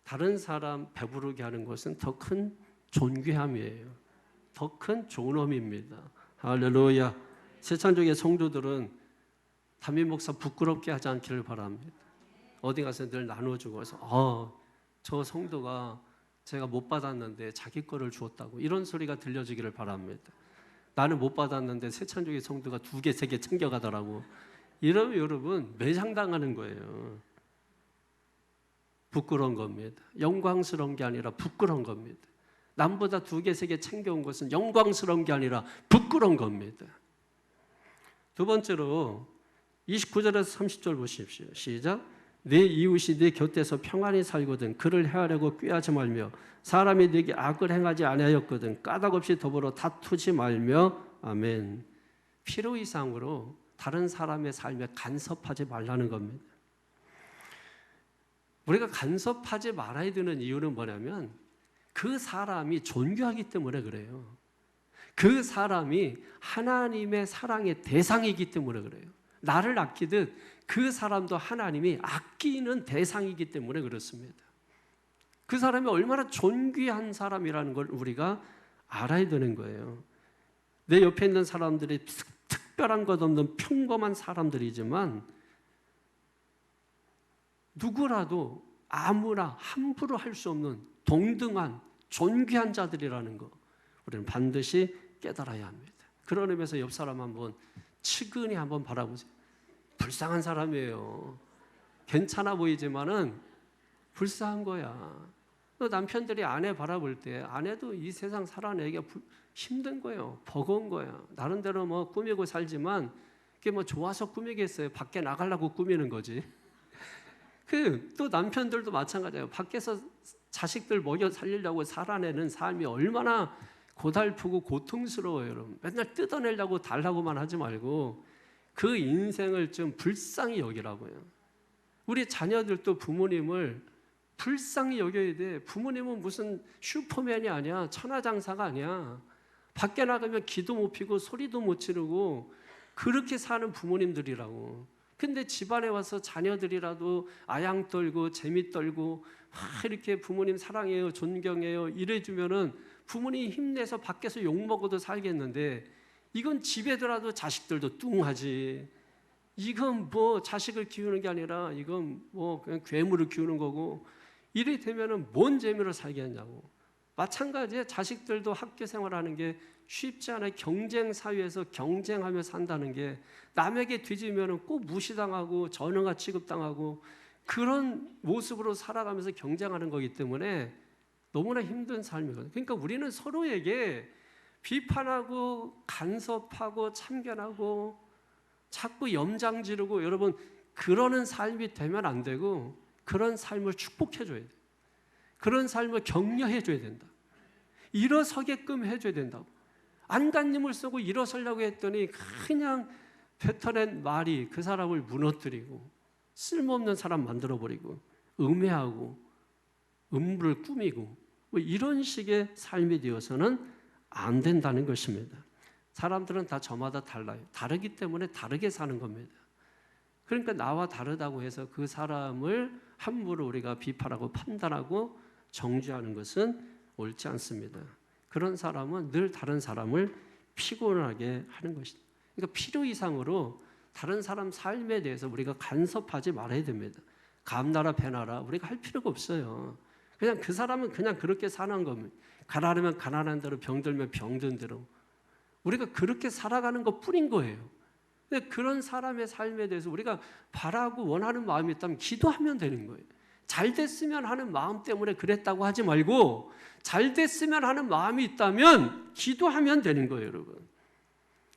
다른 사람 배부르게 하는 것은 더 큰 존귀함이에요. 더 큰 존엄입니다. 할렐루야. 세찬족의 성도들은 담임 목사 부끄럽게 하지 않기를 바랍니다. 어디 가서 늘 나눠주고 해서 저 성도가 제가 못 받았는데 자기 거를 주었다고 이런 소리가 들려지기를 바랍니다. 나는 못 받았는데 세찬족의 성도가 2개, 3개 챙겨가더라고. 이러면 여러분 매장당하는 거예요. 부끄러운 겁니다. 영광스러운 게 아니라 부끄러운 겁니다. 남보다 2개, 3개 챙겨온 것은 영광스러운 게 아니라 부끄러운 겁니다. 두 번째로 29절에서 30절 보십시오. 시작. 내 이웃이 네 곁에서 평안히 살거든 그를 해하려고 꾀하지 말며 사람이 네게 악을 행하지 아니하였거든 까닭없이 더불어 다투지 말며 아멘. 필요 이상으로 다른 사람의 삶에 간섭하지 말라는 겁니다. 우리가 간섭하지 말아야 되는 이유는 뭐냐면 그 사람이 존귀하기 때문에 그래요. 그 사람이 하나님의 사랑의 대상이기 때문에 그래요. 나를 아끼듯 그 사람도 하나님이 아끼는 대상이기 때문에 그렇습니다. 그 사람이 얼마나 존귀한 사람이라는 걸 우리가 알아야 되는 거예요. 내 옆에 있는 사람들이 특별한 것 없는 평범한 사람들이지만 누구라도 아무나 함부로 할 수 없는 동등한 존귀한 자들이라는 거 우리는 반드시 깨달아야 합니다. 그런 의미에서 옆 사람 한번 측은히 한번 바라보세요. 불쌍한 사람이에요. 괜찮아 보이지만은 불쌍한 거야. 남편들이 아내 바라볼 때 아내도 이 세상 살아내기가 힘든 거예요. 버거운 거야. 나름대로 뭐 꾸미고 살지만 그게 뭐 좋아서 꾸미겠어요. 밖에 나가려고 꾸미는 거지. 또 남편들도 마찬가지예요. 밖에서 자식들 먹여 살리려고 살아내는 삶이 얼마나 고달프고 고통스러워요, 여러분. 맨날 뜯어내려고 달라고만 하지 말고 그 인생을 좀 불쌍히 여기라고요. 우리 자녀들도 부모님을 불쌍히 여겨야 돼. 부모님은 무슨 슈퍼맨이 아니야. 천하장사가 아니야. 밖에 나가면 기도 못 피고 소리도 못 지르고 그렇게 사는 부모님들이라고. 근데 집안에 와서 자녀들이라도 아양 떨고 재미 떨고 이렇게 부모님 사랑해요, 존경해요 이래주면은 부모님 힘내서 밖에서 욕먹어도 살겠는데 이건 집에 들어도 자식들도 뚱하지. 이건 뭐 자식을 키우는 게 아니라 이건 뭐 그냥 괴물을 키우는 거고 이래 되면은 뭔 재미로 살겠냐고. 마찬가지에 자식들도 학교 생활하는 게 쉽지 않아요. 경쟁 사회에서 경쟁하며 산다는 게 남에게 뒤지면 꼭 무시당하고 전응아 취급당하고 그런 모습으로 살아가면서 경쟁하는 거기 때문에 너무나 힘든 삶이거든요. 그러니까 우리는 서로에게 비판하고 간섭하고 참견하고 자꾸 염장 지르고 여러분 그러는 삶이 되면 안 되고 그런 삶을 축복해줘야 돼요. 그런 삶을 격려해줘야 된다. 일어서게끔 해줘야 된다고. 안간힘을 쓰고 일어서려고 했더니 그냥 뱉어낸 말이 그 사람을 무너뜨리고 쓸모없는 사람 만들어버리고 음해하고 음부를 꾸미고 뭐 이런 식의 삶이 되어서는 안 된다는 것입니다. 사람들은 다 저마다 달라요. 다르기 때문에 다르게 사는 겁니다. 그러니까 나와 다르다고 해서 그 사람을 함부로 우리가 비판하고 판단하고 정죄하는 것은 옳지 않습니다. 그런 사람은 늘 다른 사람을 피곤하게 하는 것이다. 그러니까 필요 이상으로 다른 사람 삶에 대해서 우리가 간섭하지 말아야 됩니다. 감나라 배나라 우리가 할 필요가 없어요. 그냥 그 사람은 그냥 그렇게 사는 겁니다. 가난하면 가난한 대로 병들면 병든 대로 우리가 그렇게 살아가는 것 뿐인 거예요. 근데 그런 사람의 삶에 대해서 우리가 바라고 원하는 마음이 있다면 기도하면 되는 거예요. 잘 됐으면 하는 마음 때문에 그랬다고 하지 말고 잘 됐으면 하는 마음이 있다면 기도하면 되는 거예요, 여러분.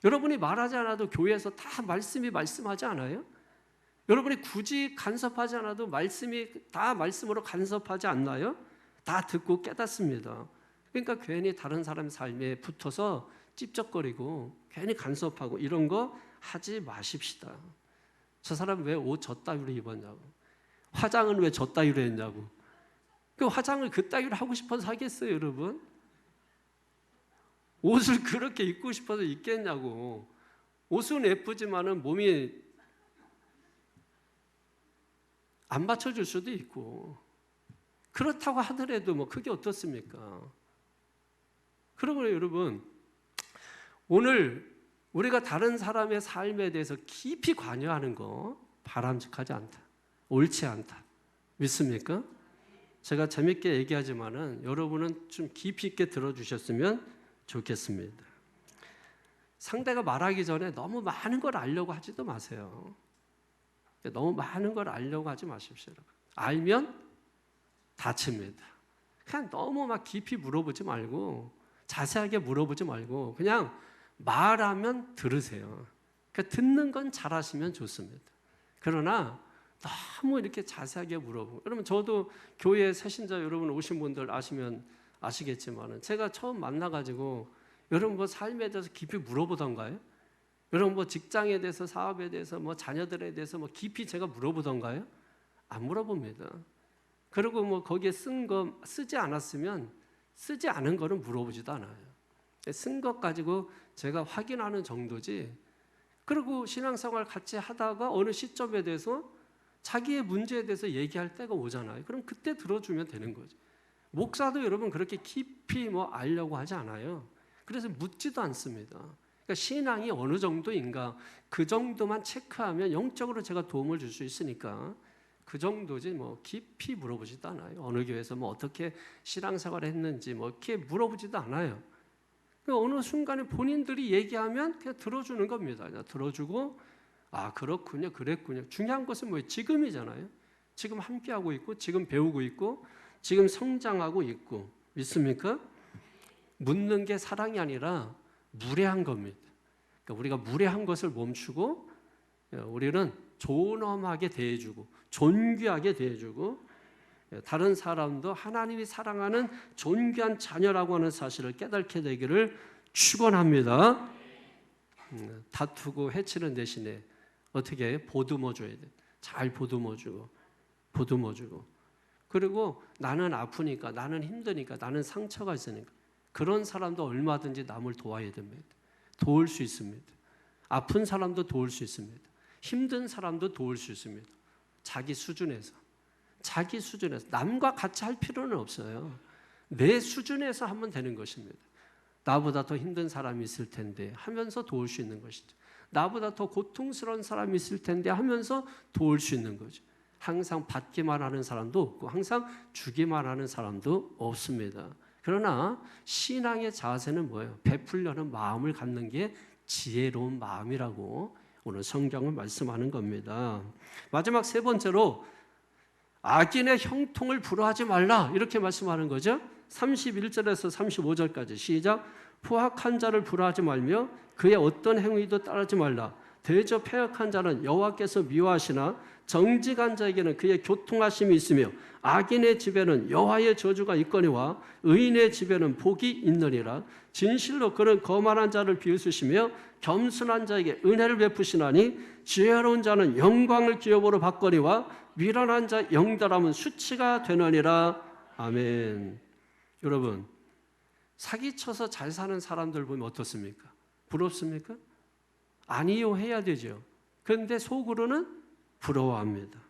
여러분이 말하지 않아도 교회에서 다 말씀하지 않아요? 여러분이 굳이 간섭하지 않아도 말씀이 다 말씀으로 간섭하지 않나요? 다 듣고 깨닫습니다. 그러니까 괜히 다른 사람 삶에 붙어서 찝쩍거리고 괜히 간섭하고 이런 거 하지 마십시다. 저 사람 왜 옷 저따위로 입었냐고. 화장은 왜 저따위로 했냐고. 그 화장을 그따위로 하고 싶어서 하겠어요, 여러분? 옷을 그렇게 입고 싶어서 입겠냐고. 옷은 예쁘지만은 몸이 안 받쳐줄 수도 있고 그렇다고 하더라도 뭐 그게 어떻습니까? 그러므로 여러분 오늘 우리가 다른 사람의 삶에 대해서 깊이 관여하는 거 바람직하지 않다. 옳지 않다. 믿습니까? 제가 재밌게 얘기하지만은 여러분은 좀 깊이 있게 들어주셨으면 좋겠습니다. 상대가 말하기 전에 너무 많은 걸 알려고 하지도 마세요. 너무 많은 걸 알려고 하지 마십시오. 알면 다칩니다. 그냥 너무 막 깊이 물어보지 말고 자세하게 물어보지 말고 그냥 말하면 들으세요. 그러니까 듣는 건 잘하시면 좋습니다. 그러나 너무 이렇게 자세하게 물어보고 여러분 저도 교회 새신자 여러분 오신 분들 아시겠지만 제가 처음 만나가지고 여러분 뭐 삶에 대해서 깊이 물어보던가요? 여러분 뭐 직장에 대해서 사업에 대해서 뭐 자녀들에 대해서 뭐 깊이 제가 물어보던가요? 안 물어봅니다. 그리고 뭐 거기에 쓴 거 쓰지 않았으면 쓰지 않은 거는 물어보지도 않아요. 쓴 것 가지고 제가 확인하는 정도지. 그리고 신앙생활 같이 하다가 어느 시점에 대해서 자기의 문제에 대해서 얘기할 때가 오잖아요. 그럼 그때 들어주면 되는 거죠. 목사도 여러분 그렇게 깊이 알려고 하지 않아요. 그래서 묻지도 않습니다. 그러니까 신앙이 어느 정도인가 그 정도만 체크하면 영적으로 제가 도움을 줄 수 있으니까 그 정도지 깊이 물어보지도 않아요. 어느 교회에서 어떻게 신앙생활을 했는지 이렇게 물어보지도 않아요. 그러니까 어느 순간에 본인들이 얘기하면 그냥 들어주는 겁니다. 그냥 들어주고 그렇군요, 그랬군요. 중요한 것은 뭐예요? 지금이잖아요. 지금 함께하고 있고 지금 배우고 있고 지금 성장하고 있고 믿습니까? 묻는 게 사랑이 아니라 무례한 겁니다. 그러니까 우리가 무례한 것을 멈추고 우리는 존엄하게 대해주고 존귀하게 대해주고 다른 사람도 하나님이 사랑하는 존귀한 자녀라고 하는 사실을 깨닫게 되기를 축원합니다. 다투고 해치는 대신에 어떻게 보듬어줘야 돼. 잘 보듬어주고 그리고 나는 아프니까 나는 힘드니까 나는 상처가 있으니까 그런 사람도 얼마든지 남을 도와야 됩니다. 도울 수 있습니다. 아픈 사람도 도울 수 있습니다. 힘든 사람도 도울 수 있습니다. 자기 수준에서 남과 같이 할 필요는 없어요. 내 수준에서 하면 되는 것입니다. 나보다 더 힘든 사람이 있을 텐데 하면서 도울 수 있는 것이죠. 나보다 더 고통스러운 사람이 있을 텐데 하면서 도울 수 있는 거죠. 항상 받기만 하는 사람도 없고 항상 주기만 하는 사람도 없습니다. 그러나 신앙의 자세는 뭐예요? 베풀려는 마음을 갖는 게 지혜로운 마음이라고 오늘 성경은 말씀하는 겁니다. 마지막 세 번째로 악인의 형통을 불허하지 말라 이렇게 말씀하는 거죠. 31절에서 35절까지 시작. 포악한 자를 불허하지 말며 그의 어떤 행위도 따르지 말라. 대저 패역한 자는 여호와께서 미워하시나 정직한 자에게는 그의 교통하심이 있으며 악인의 집에는 여호와의 저주가 있거니와 의인의 집에는 복이 있느니라. 진실로 그는 거만한 자를 비웃으시며 겸손한 자에게 은혜를 베푸시나니 지혜로운 자는 영광을 기업으로 받거니와 미련한 자 영달함은 수치가 되느니라. 아멘. 여러분 사기쳐서 잘 사는 사람들 보면 어떻습니까? 부럽습니까? 아니요 해야 되죠. 그런데 속으로는 부러워합니다.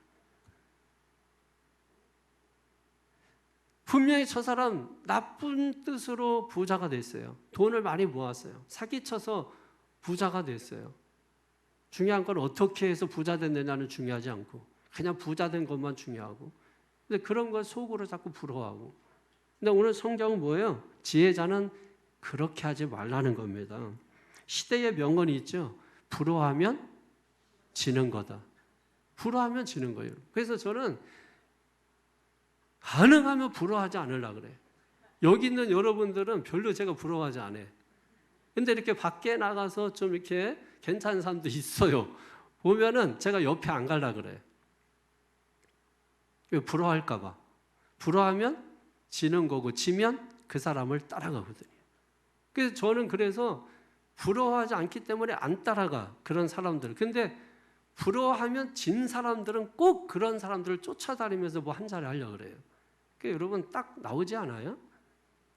분명히 저 사람 나쁜 뜻으로 부자가 됐어요. 돈을 많이 모았어요. 사기쳐서 부자가 됐어요. 중요한 건 어떻게 해서 부자 됐느냐는 중요하지 않고 그냥 부자 된 것만 중요하고 근데 그런 걸 속으로 자꾸 부러워하고 근데 오늘 성경은 뭐예요? 지혜자는 그렇게 하지 말라는 겁니다. 시대의 명언이 있죠. 부러워하면 지는 거다. 부러워하면 지는 거예요. 그래서 저는 가능하면 부러워하지 않으려고 그래요. 여기 있는 여러분들은 별로 제가 부러워하지 않아요. 근데 이렇게 밖에 나가서 좀 이렇게 괜찮은 사람도 있어요. 보면은 제가 옆에 안 가려고 그래요. 부러워할까 봐. 부러워하면 지는 거고 지면 그 사람을 따라가거든요. 그래서 저는 부러워하지 않기 때문에 안 따라가 그런 사람들. 근데 부러워하면 진 사람들은 꼭 그런 사람들을 쫓아다니면서 한 자리 하려고 그래요. 그러니까 여러분 딱 나오지 않아요?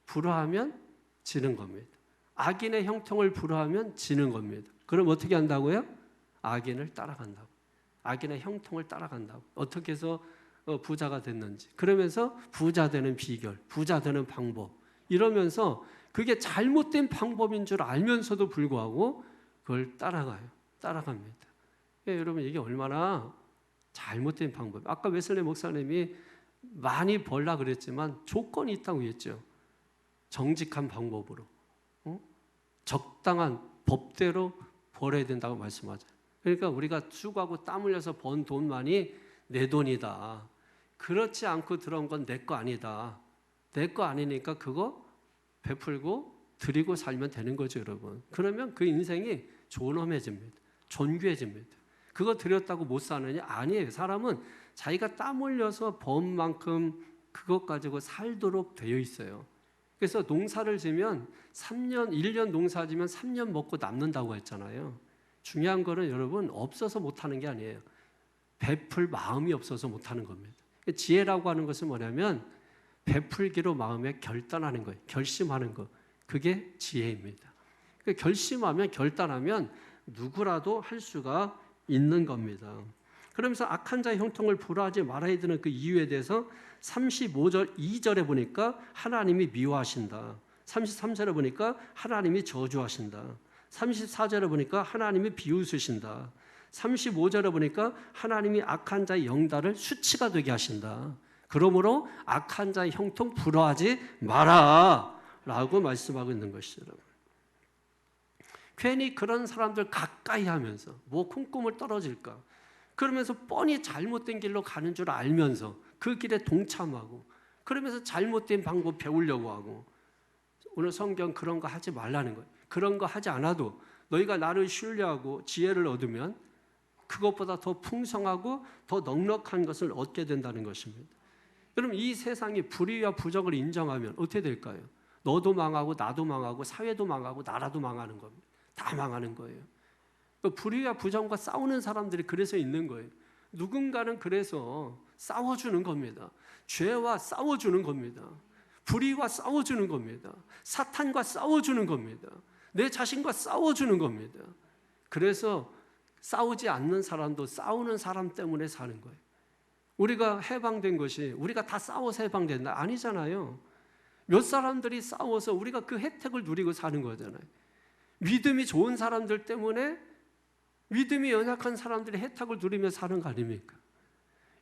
부러워하면 지는 겁니다. 악인의 형통을 부러워하면 지는 겁니다. 그럼 어떻게 한다고요? 악인을 따라간다고. 악인의 형통을 따라간다고. 어떻게 해서 부자가 됐는지. 그러면서 부자 되는 비결, 부자 되는 방법. 이러면서 그게 잘못된 방법인 줄 알면서도 불구하고 그걸 따라갑니다. 여러분 이게 얼마나 잘못된 방법. 아까 웨슬리 목사님이 많이 벌라 그랬지만 조건이 있다고 했죠. 정직한 방법으로 적당한 법대로 벌어야 된다고 말씀하죠. 그러니까 우리가 수고하고 땀 흘려서 번 돈만이 내 돈이다. 그렇지 않고 들어온 건 내 거 아니다. 내 거 아니니까 그거 베풀고 드리고 살면 되는 거죠, 여러분. 그러면 그 인생이 존엄해집니다. 존귀해집니다. 그거 드렸다고 못 사느냐? 아니에요. 사람은 자기가 땀 흘려서 번 만큼 그것 가지고 살도록 되어 있어요. 그래서 농사를 지면 3년, 1년 농사 지면 3년 먹고 남는다고 했잖아요. 중요한 거는 여러분 없어서 못하는 게 아니에요. 베풀 마음이 없어서 못하는 겁니다. 지혜라고 하는 것은 뭐냐면 베풀기로 마음에 결단하는 거예요. 결심하는 거. 그게 지혜입니다. 결심하면 결단하면 누구라도 할 수가 있는 겁니다. 그러면서 악한 자의 형통을 불허하지 말아야 되는 그 이유에 대해서 35절 2절에 보니까 하나님이 미워하신다. 33절에 보니까 하나님이 저주하신다. 34절에 보니까 하나님이 비웃으신다. 35절에 보니까 하나님이 악한 자의 영달을 수치가 되게 하신다. 그러므로 악한 자의 형통 부러워하지 마라 라고 말씀하고 있는 것이죠. 괜히 그런 사람들 가까이 하면서 뭐 콩고물 떨어질까 그러면서 뻔히 잘못된 길로 가는 줄 알면서 그 길에 동참하고 그러면서 잘못된 방법 배우려고 하고 오늘 성경 그런 거 하지 말라는 거예요. 그런 거 하지 않아도 너희가 나를 신뢰하고 지혜를 얻으면 그것보다 더 풍성하고 더 넉넉한 것을 얻게 된다는 것입니다. 여러분 이 세상이 불의와 부정을 인정하면 어떻게 될까요? 너도 망하고 나도 망하고 사회도 망하고 나라도 망하는 겁니다. 다 망하는 거예요. 불의와 부정과 싸우는 사람들이 그래서 있는 거예요. 누군가는 그래서 싸워주는 겁니다. 죄와 싸워주는 겁니다. 불의와 싸워주는 겁니다. 사탄과 싸워주는 겁니다. 내 자신과 싸워주는 겁니다. 그래서 싸우지 않는 사람도 싸우는 사람 때문에 사는 거예요. 우리가 해방된 것이 우리가 다 싸워서 해방된다 아니잖아요. 몇 사람들이 싸워서 우리가 그 혜택을 누리고 사는 거잖아요. 믿음이 좋은 사람들 때문에 믿음이 연약한 사람들이 혜택을 누리며 사는 거 아닙니까?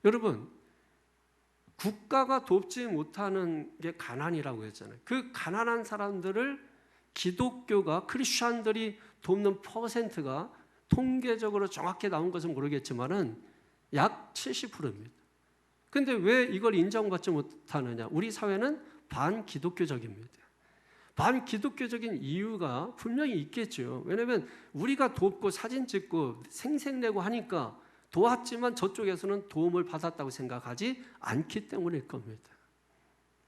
여러분 국가가 돕지 못하는 게 가난이라고 했잖아요. 그 가난한 사람들을 기독교가 크리스천들이 돕는 퍼센트가 통계적으로 정확히 나온 것은 모르겠지만은 약 70%입니다. 근데 왜 이걸 인정받지 못하느냐? 우리 사회는 반기독교적입니다. 반기독교적인 이유가 분명히 있겠죠. 왜냐하면 우리가 돕고 사진 찍고 생색내고 하니까 도왔지만 저쪽에서는 도움을 받았다고 생각하지 않기 때문일 겁니다.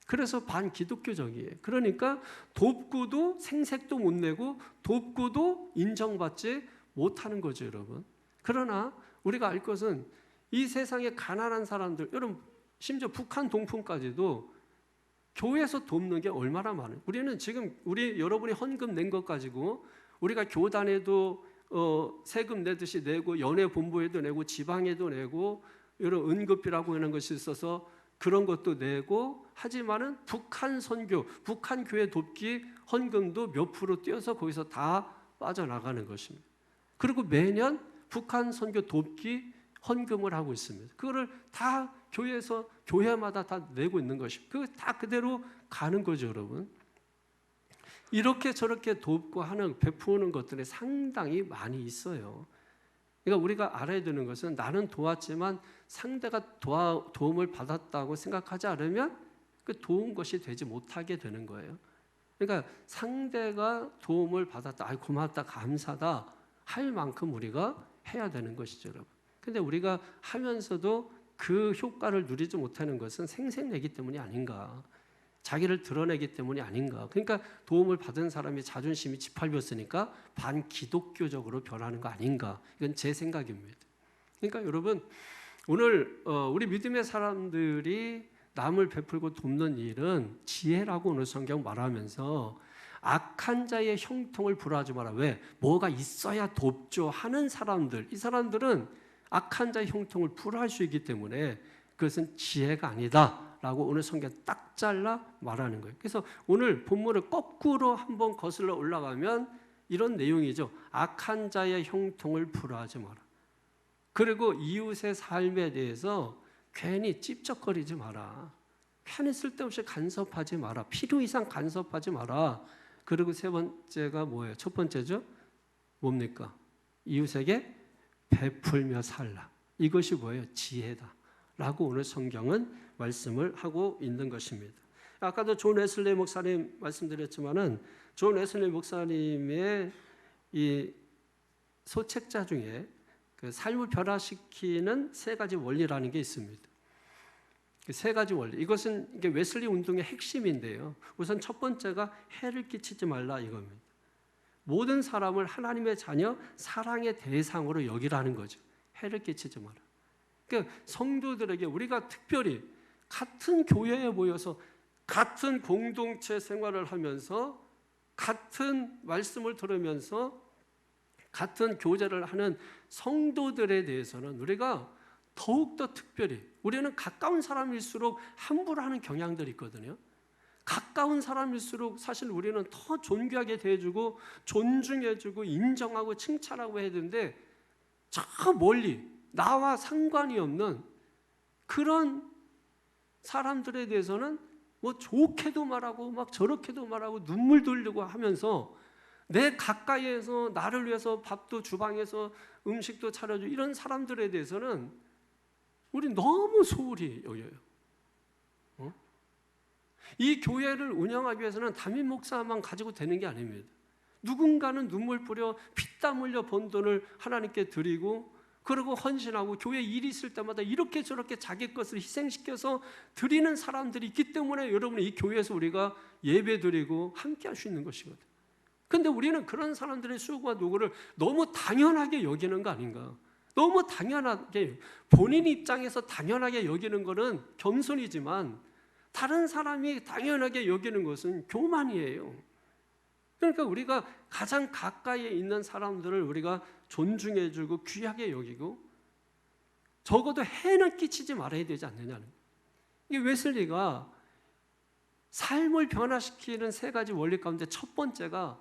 그래서 반기독교적이에요. 그러니까 돕고도 생색도 못 내고 돕고도 인정받지 못하는 거죠, 여러분. 그러나 우리가 알 것은 이 세상에 가난한 사람들, 여러분 심지어 북한 동풍까지도 교회에서 돕는 게 얼마나 많아요. 우리는 지금 여러분이 헌금 낸 것 가지고 우리가 교단에도 세금 내듯이 내고 연회 본부에도 내고 지방에도 내고 여러 응급비라고 하는 것이 있어서 그런 것도 내고 하지만은 북한 선교, 북한 교회 돕기 헌금도 몇 프로 띄어서 거기서 다 빠져나가는 것입니다. 그리고 매년 북한 선교 돕기 헌금을 하고 있습니다. 그거를 다 교회에서 교회마다 다 내고 있는 것입니다. 그거 다 그대로 가는 거죠, 여러분. 이렇게 저렇게 돕고 하는 베푸는 것들이 상당히 많이 있어요. 그러니까 우리가 알아야 되는 것은 나는 도왔지만 상대가 도움을 받았다고 생각하지 않으면 그 도운 것이 되지 못하게 되는 거예요. 그러니까 상대가 도움을 받았다, 아이 고맙다, 감사다 할 만큼 우리가 해야 되는 것이죠, 여러분. 근데 우리가 하면서도 그 효과를 누리지 못하는 것은 생색내기 때문이 아닌가, 자기를 드러내기 때문이 아닌가. 그러니까 도움을 받은 사람이 자존심이 짓밟혔으니까 반기독교적으로 변하는 거 아닌가. 이건 제 생각입니다. 그러니까 여러분 오늘 우리 믿음의 사람들이 남을 베풀고 돕는 일은 지혜라고 오늘 성경 말하면서 악한 자의 형통을 불허하지 마라. 왜? 뭐가 있어야 돕죠 하는 사람들, 이 사람들은 악한 자의 형통을 불허할 수 있기 때문에 그것은 지혜가 아니다 라고 오늘 성경 딱 잘라 말하는 거예요. 그래서 오늘 본문을 거꾸로 한번 거슬러 올라가면 이런 내용이죠. 악한 자의 형통을 불허하지 마라. 그리고 이웃의 삶에 대해서 괜히 찝쩍거리지 마라. 괜히 쓸데없이 간섭하지 마라. 필요 이상 간섭하지 마라. 그리고 세 번째가 뭐예요? 첫 번째죠? 뭡니까? 이웃에게 베풀며 살라. 이것이 뭐예요? 지혜다 라고 오늘 성경은 말씀을 하고 있는 것입니다. 아까도 존 웨슬리 목사님 말씀드렸지만은 존 웨슬리 목사님의 이 소책자 중에 그 삶을 변화시키는 세 가지 원리라는 게 있습니다. 세 가지 원리. 이것은 이게 웨슬리 운동의 핵심인데요. 우선 첫 번째가 해를 끼치지 말라 이겁니다. 모든 사람을 하나님의 자녀, 사랑의 대상으로 여기라는 거죠. 해를 끼치지 마라. 그러니까 성도들에게 우리가 특별히 같은 교회에 모여서 같은 공동체 생활을 하면서 같은 말씀을 들으면서 같은 교제를 하는 성도들에 대해서는 우리가 더욱더 특별히 우리는 가까운 사람일수록 함부로 하는 경향들이 있거든요. 가까운 사람일수록 사실 우리는 더 존귀하게 대해주고 존중해주고 인정하고 칭찬하고 해야 되는데, 저 멀리 나와 상관이 없는 그런 사람들에 대해서는 뭐 좋게도 말하고 막 저렇게도 말하고 눈물 돌리고 하면서, 내 가까이에서 나를 위해서 밥도 주방에서 음식도 차려주고 이런 사람들에 대해서는 우리 너무 소홀히 여겨요. 이 교회를 운영하기 위해서는 담임 목사만 가지고 되는 게 아닙니다. 누군가는 눈물 뿌려 피땀 흘려 번 돈을 하나님께 드리고, 그리고 헌신하고 교회 일이 있을 때마다 이렇게 저렇게 자기 것을 희생시켜서 드리는 사람들이 있기 때문에 여러분, 이 교회에서 우리가 예배 드리고 함께 할 수 있는 것이거든요. 근데 우리는 그런 사람들의 수고와 노고를 너무 당연하게 여기는 거 아닌가? 너무 당연하게, 본인 입장에서 당연하게 여기는 것은 겸손이지만 다른 사람이 당연하게 여기는 것은 교만이에요. 그러니까 우리가 가장 가까이에 있는 사람들을 우리가 존중해주고 귀하게 여기고, 적어도 해는 끼치지 말아야 되지 않느냐는. 이게 웨슬리가 삶을 변화시키는 세 가지 원리 가운데 첫 번째가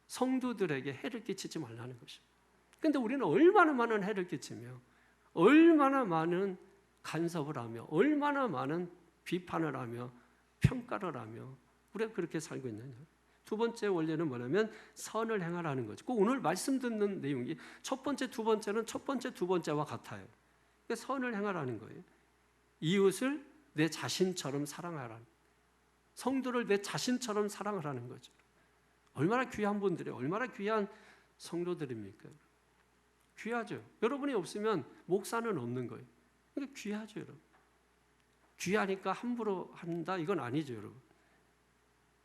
성도들에게 해를 끼치지 말라는 것입니다. 그런데 우리는 얼마나 많은 해를 끼치며, 얼마나 많은 간섭을 하며, 얼마나 많은 비판을 하며 평가를 하며 우리가 그렇게 살고 있느냐. 두 번째 원리는 뭐냐면 선을 행하라는 거죠. 오늘 말씀 듣는 내용이 첫 번째, 두 번째는 첫 번째, 두 번째와 같아요. 그러니까 선을 행하라는 거예요. 이웃을 내 자신처럼 사랑하라는, 성도를 내 자신처럼 사랑하라는 거죠. 얼마나 귀한 분들이, 얼마나 귀한 성도들입니까? 귀하죠. 여러분이 없으면 목사는 없는 거예요. 그러니까 귀하죠, 여러분. 귀하니까 함부로 한다, 이건 아니죠, 여러분.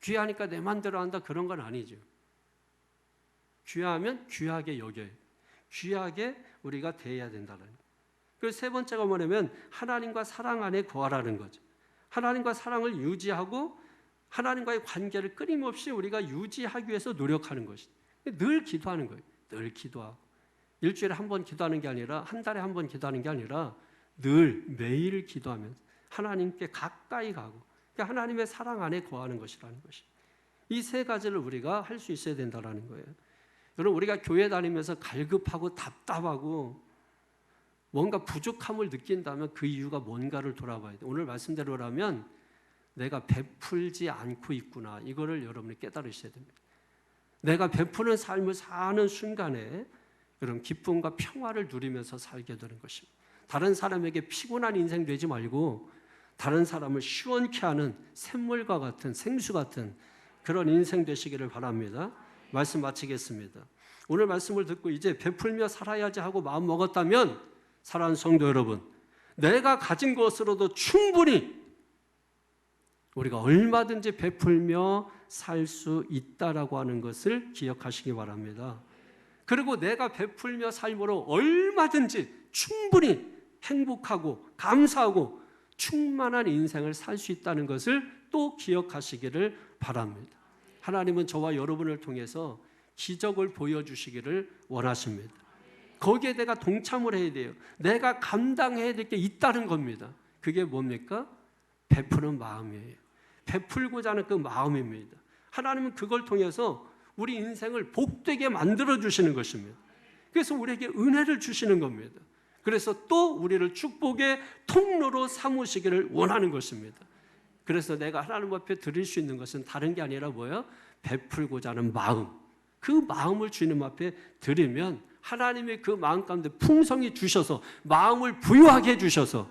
귀하니까 내 맘대로 한다, 그런 건 아니죠. 귀하면 귀하게 여겨요. 귀하게 우리가 대해야 된다는 거예요. 그리고 세 번째가 뭐냐면 하나님과 사랑 안에 거하라는 거죠. 하나님과 사랑을 유지하고 하나님과의 관계를 끊임없이 우리가 유지하기 위해서 노력하는 것이, 늘 기도하는 거예요. 늘 기도하고, 일주일에 한 번 기도하는 게 아니라, 한 달에 한 번 기도하는 게 아니라 늘 매일 기도하면서 하나님께 가까이 가고, 그러니까 하나님의 사랑 안에 거하는 것이라는 것이, 이 세 가지를 우리가 할 수 있어야 된다는 거예요. 여러분, 우리가 교회 다니면서 갈급하고 답답하고 뭔가 부족함을 느낀다면 그 이유가 뭔가를 돌아봐야 돼요. 오늘 말씀대로라면 내가 베풀지 않고 있구나, 이거를 여러분이 깨달으셔야 됩니다. 내가 베푸는 삶을 사는 순간에 여러분 기쁨과 평화를 누리면서 살게 되는 것입니다. 다른 사람에게 피곤한 인생 되지 말고 다른 사람을 시원케 하는 샘물과 같은, 생수 같은 그런 인생 되시기를 바랍니다. 말씀 마치겠습니다. 오늘 말씀을 듣고 이제 베풀며 살아야지 하고 마음 먹었다면, 사랑하는 성도 여러분, 내가 가진 것으로도 충분히 우리가 얼마든지 베풀며 살 수 있다라고 하는 것을 기억하시기 바랍니다. 그리고 내가 베풀며 삶으로 얼마든지 충분히 행복하고 감사하고 충만한 인생을 살 수 있다는 것을 또 기억하시기를 바랍니다. 하나님은 저와 여러분을 통해서 기적을 보여주시기를 원하십니다. 거기에 내가 동참을 해야 돼요. 내가 감당해야 될 게 있다는 겁니다. 그게 뭡니까? 베푸는 마음이에요. 베풀고자 하는 그 마음입니다. 하나님은 그걸 통해서 우리 인생을 복되게 만들어 주시는 것입니다. 그래서 우리에게 은혜를 주시는 겁니다. 그래서 또 우리를 축복의 통로로 삼으시기를 원하는 것입니다. 그래서 내가 하나님 앞에 드릴 수 있는 것은 다른 게 아니라 뭐예요? 베풀고자 하는 마음. 그 마음을 주님 앞에 드리면 하나님의 그 마음 가운데 풍성히 주셔서, 마음을 부유하게 해주셔서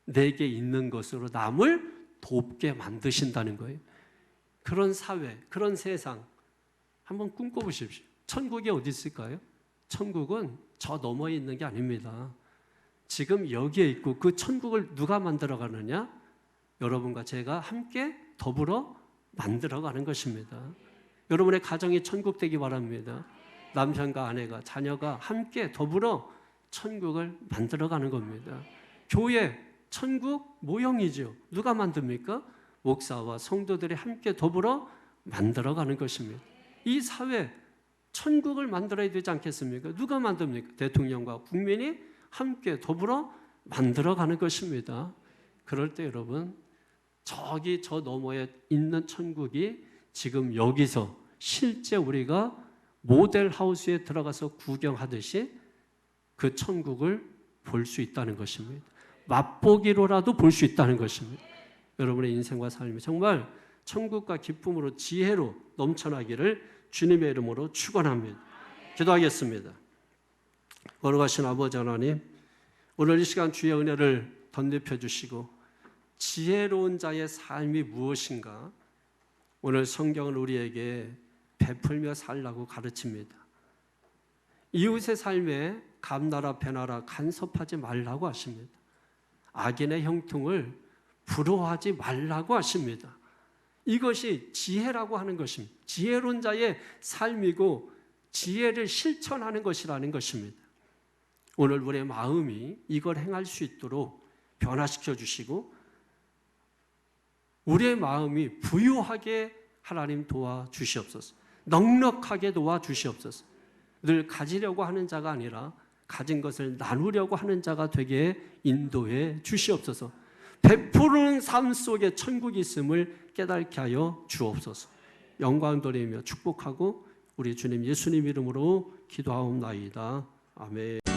내게 있는 것으로 남을 돕게 만드신다는 거예요. 그런 사회, 그런 세상 한번 꿈꿔보십시오. 천국이 어디 있을까요? 천국은 저 너머에 있는 게 아닙니다. 지금 여기에 있고, 그 천국을 누가 만들어가느냐? 여러분과 제가 함께 더불어 만들어가는 것입니다. 여러분의 가정이 천국 되기 바랍니다. 남편과 아내가, 자녀가 함께 더불어 천국을 만들어가는 겁니다. 교회, 천국 모형이죠. 누가 만듭니까? 목사와 성도들이 함께 더불어 만들어가는 것입니다. 이 사회, 천국을 만들어야 되지 않겠습니까? 누가 만듭니까? 대통령과 국민이 함께 더불어 만들어가는 것입니다. 그럴 때 여러분, 저기 저 너머에 있는 천국이 지금 여기서 실제 우리가 모델하우스에 들어가서 구경하듯이 그 천국을 볼 수 있다는 것입니다. 맛보기로라도 볼 수 있다는 것입니다. 여러분의 인생과 삶이 정말 천국과 기쁨으로 지혜로 넘쳐나기를 주님의 이름으로 축원합니다. 기도하겠습니다. 거룩하신 아버지 하나님, 오늘 이 시간 주의 은혜를 덧입혀 주시고 지혜로운 자의 삶이 무엇인가 오늘 성경은 우리에게 베풀며 살라고 가르칩니다. 이웃의 삶에 감나라 배나라 간섭하지 말라고 하십니다. 악인의 형통을 부러워하지 말라고 하십니다. 이것이 지혜라고 하는 것입니다. 지혜로운 자의 삶이고 지혜를 실천하는 것이라는 것입니다. 오늘 우리의 마음이 이걸 행할 수 있도록 변화시켜 주시고 우리의 마음이 부유하게 하나님 도와주시옵소서. 넉넉하게 도와주시옵소서. 늘 가지려고 하는 자가 아니라 가진 것을 나누려고 하는 자가 되게 인도해 주시옵소서. 베푸는 삶 속에 천국이 있음을 깨닫게 하여 주옵소서. 영광 돌리며 축복하고 우리 주님 예수님 이름으로 기도하옵나이다. 아멘.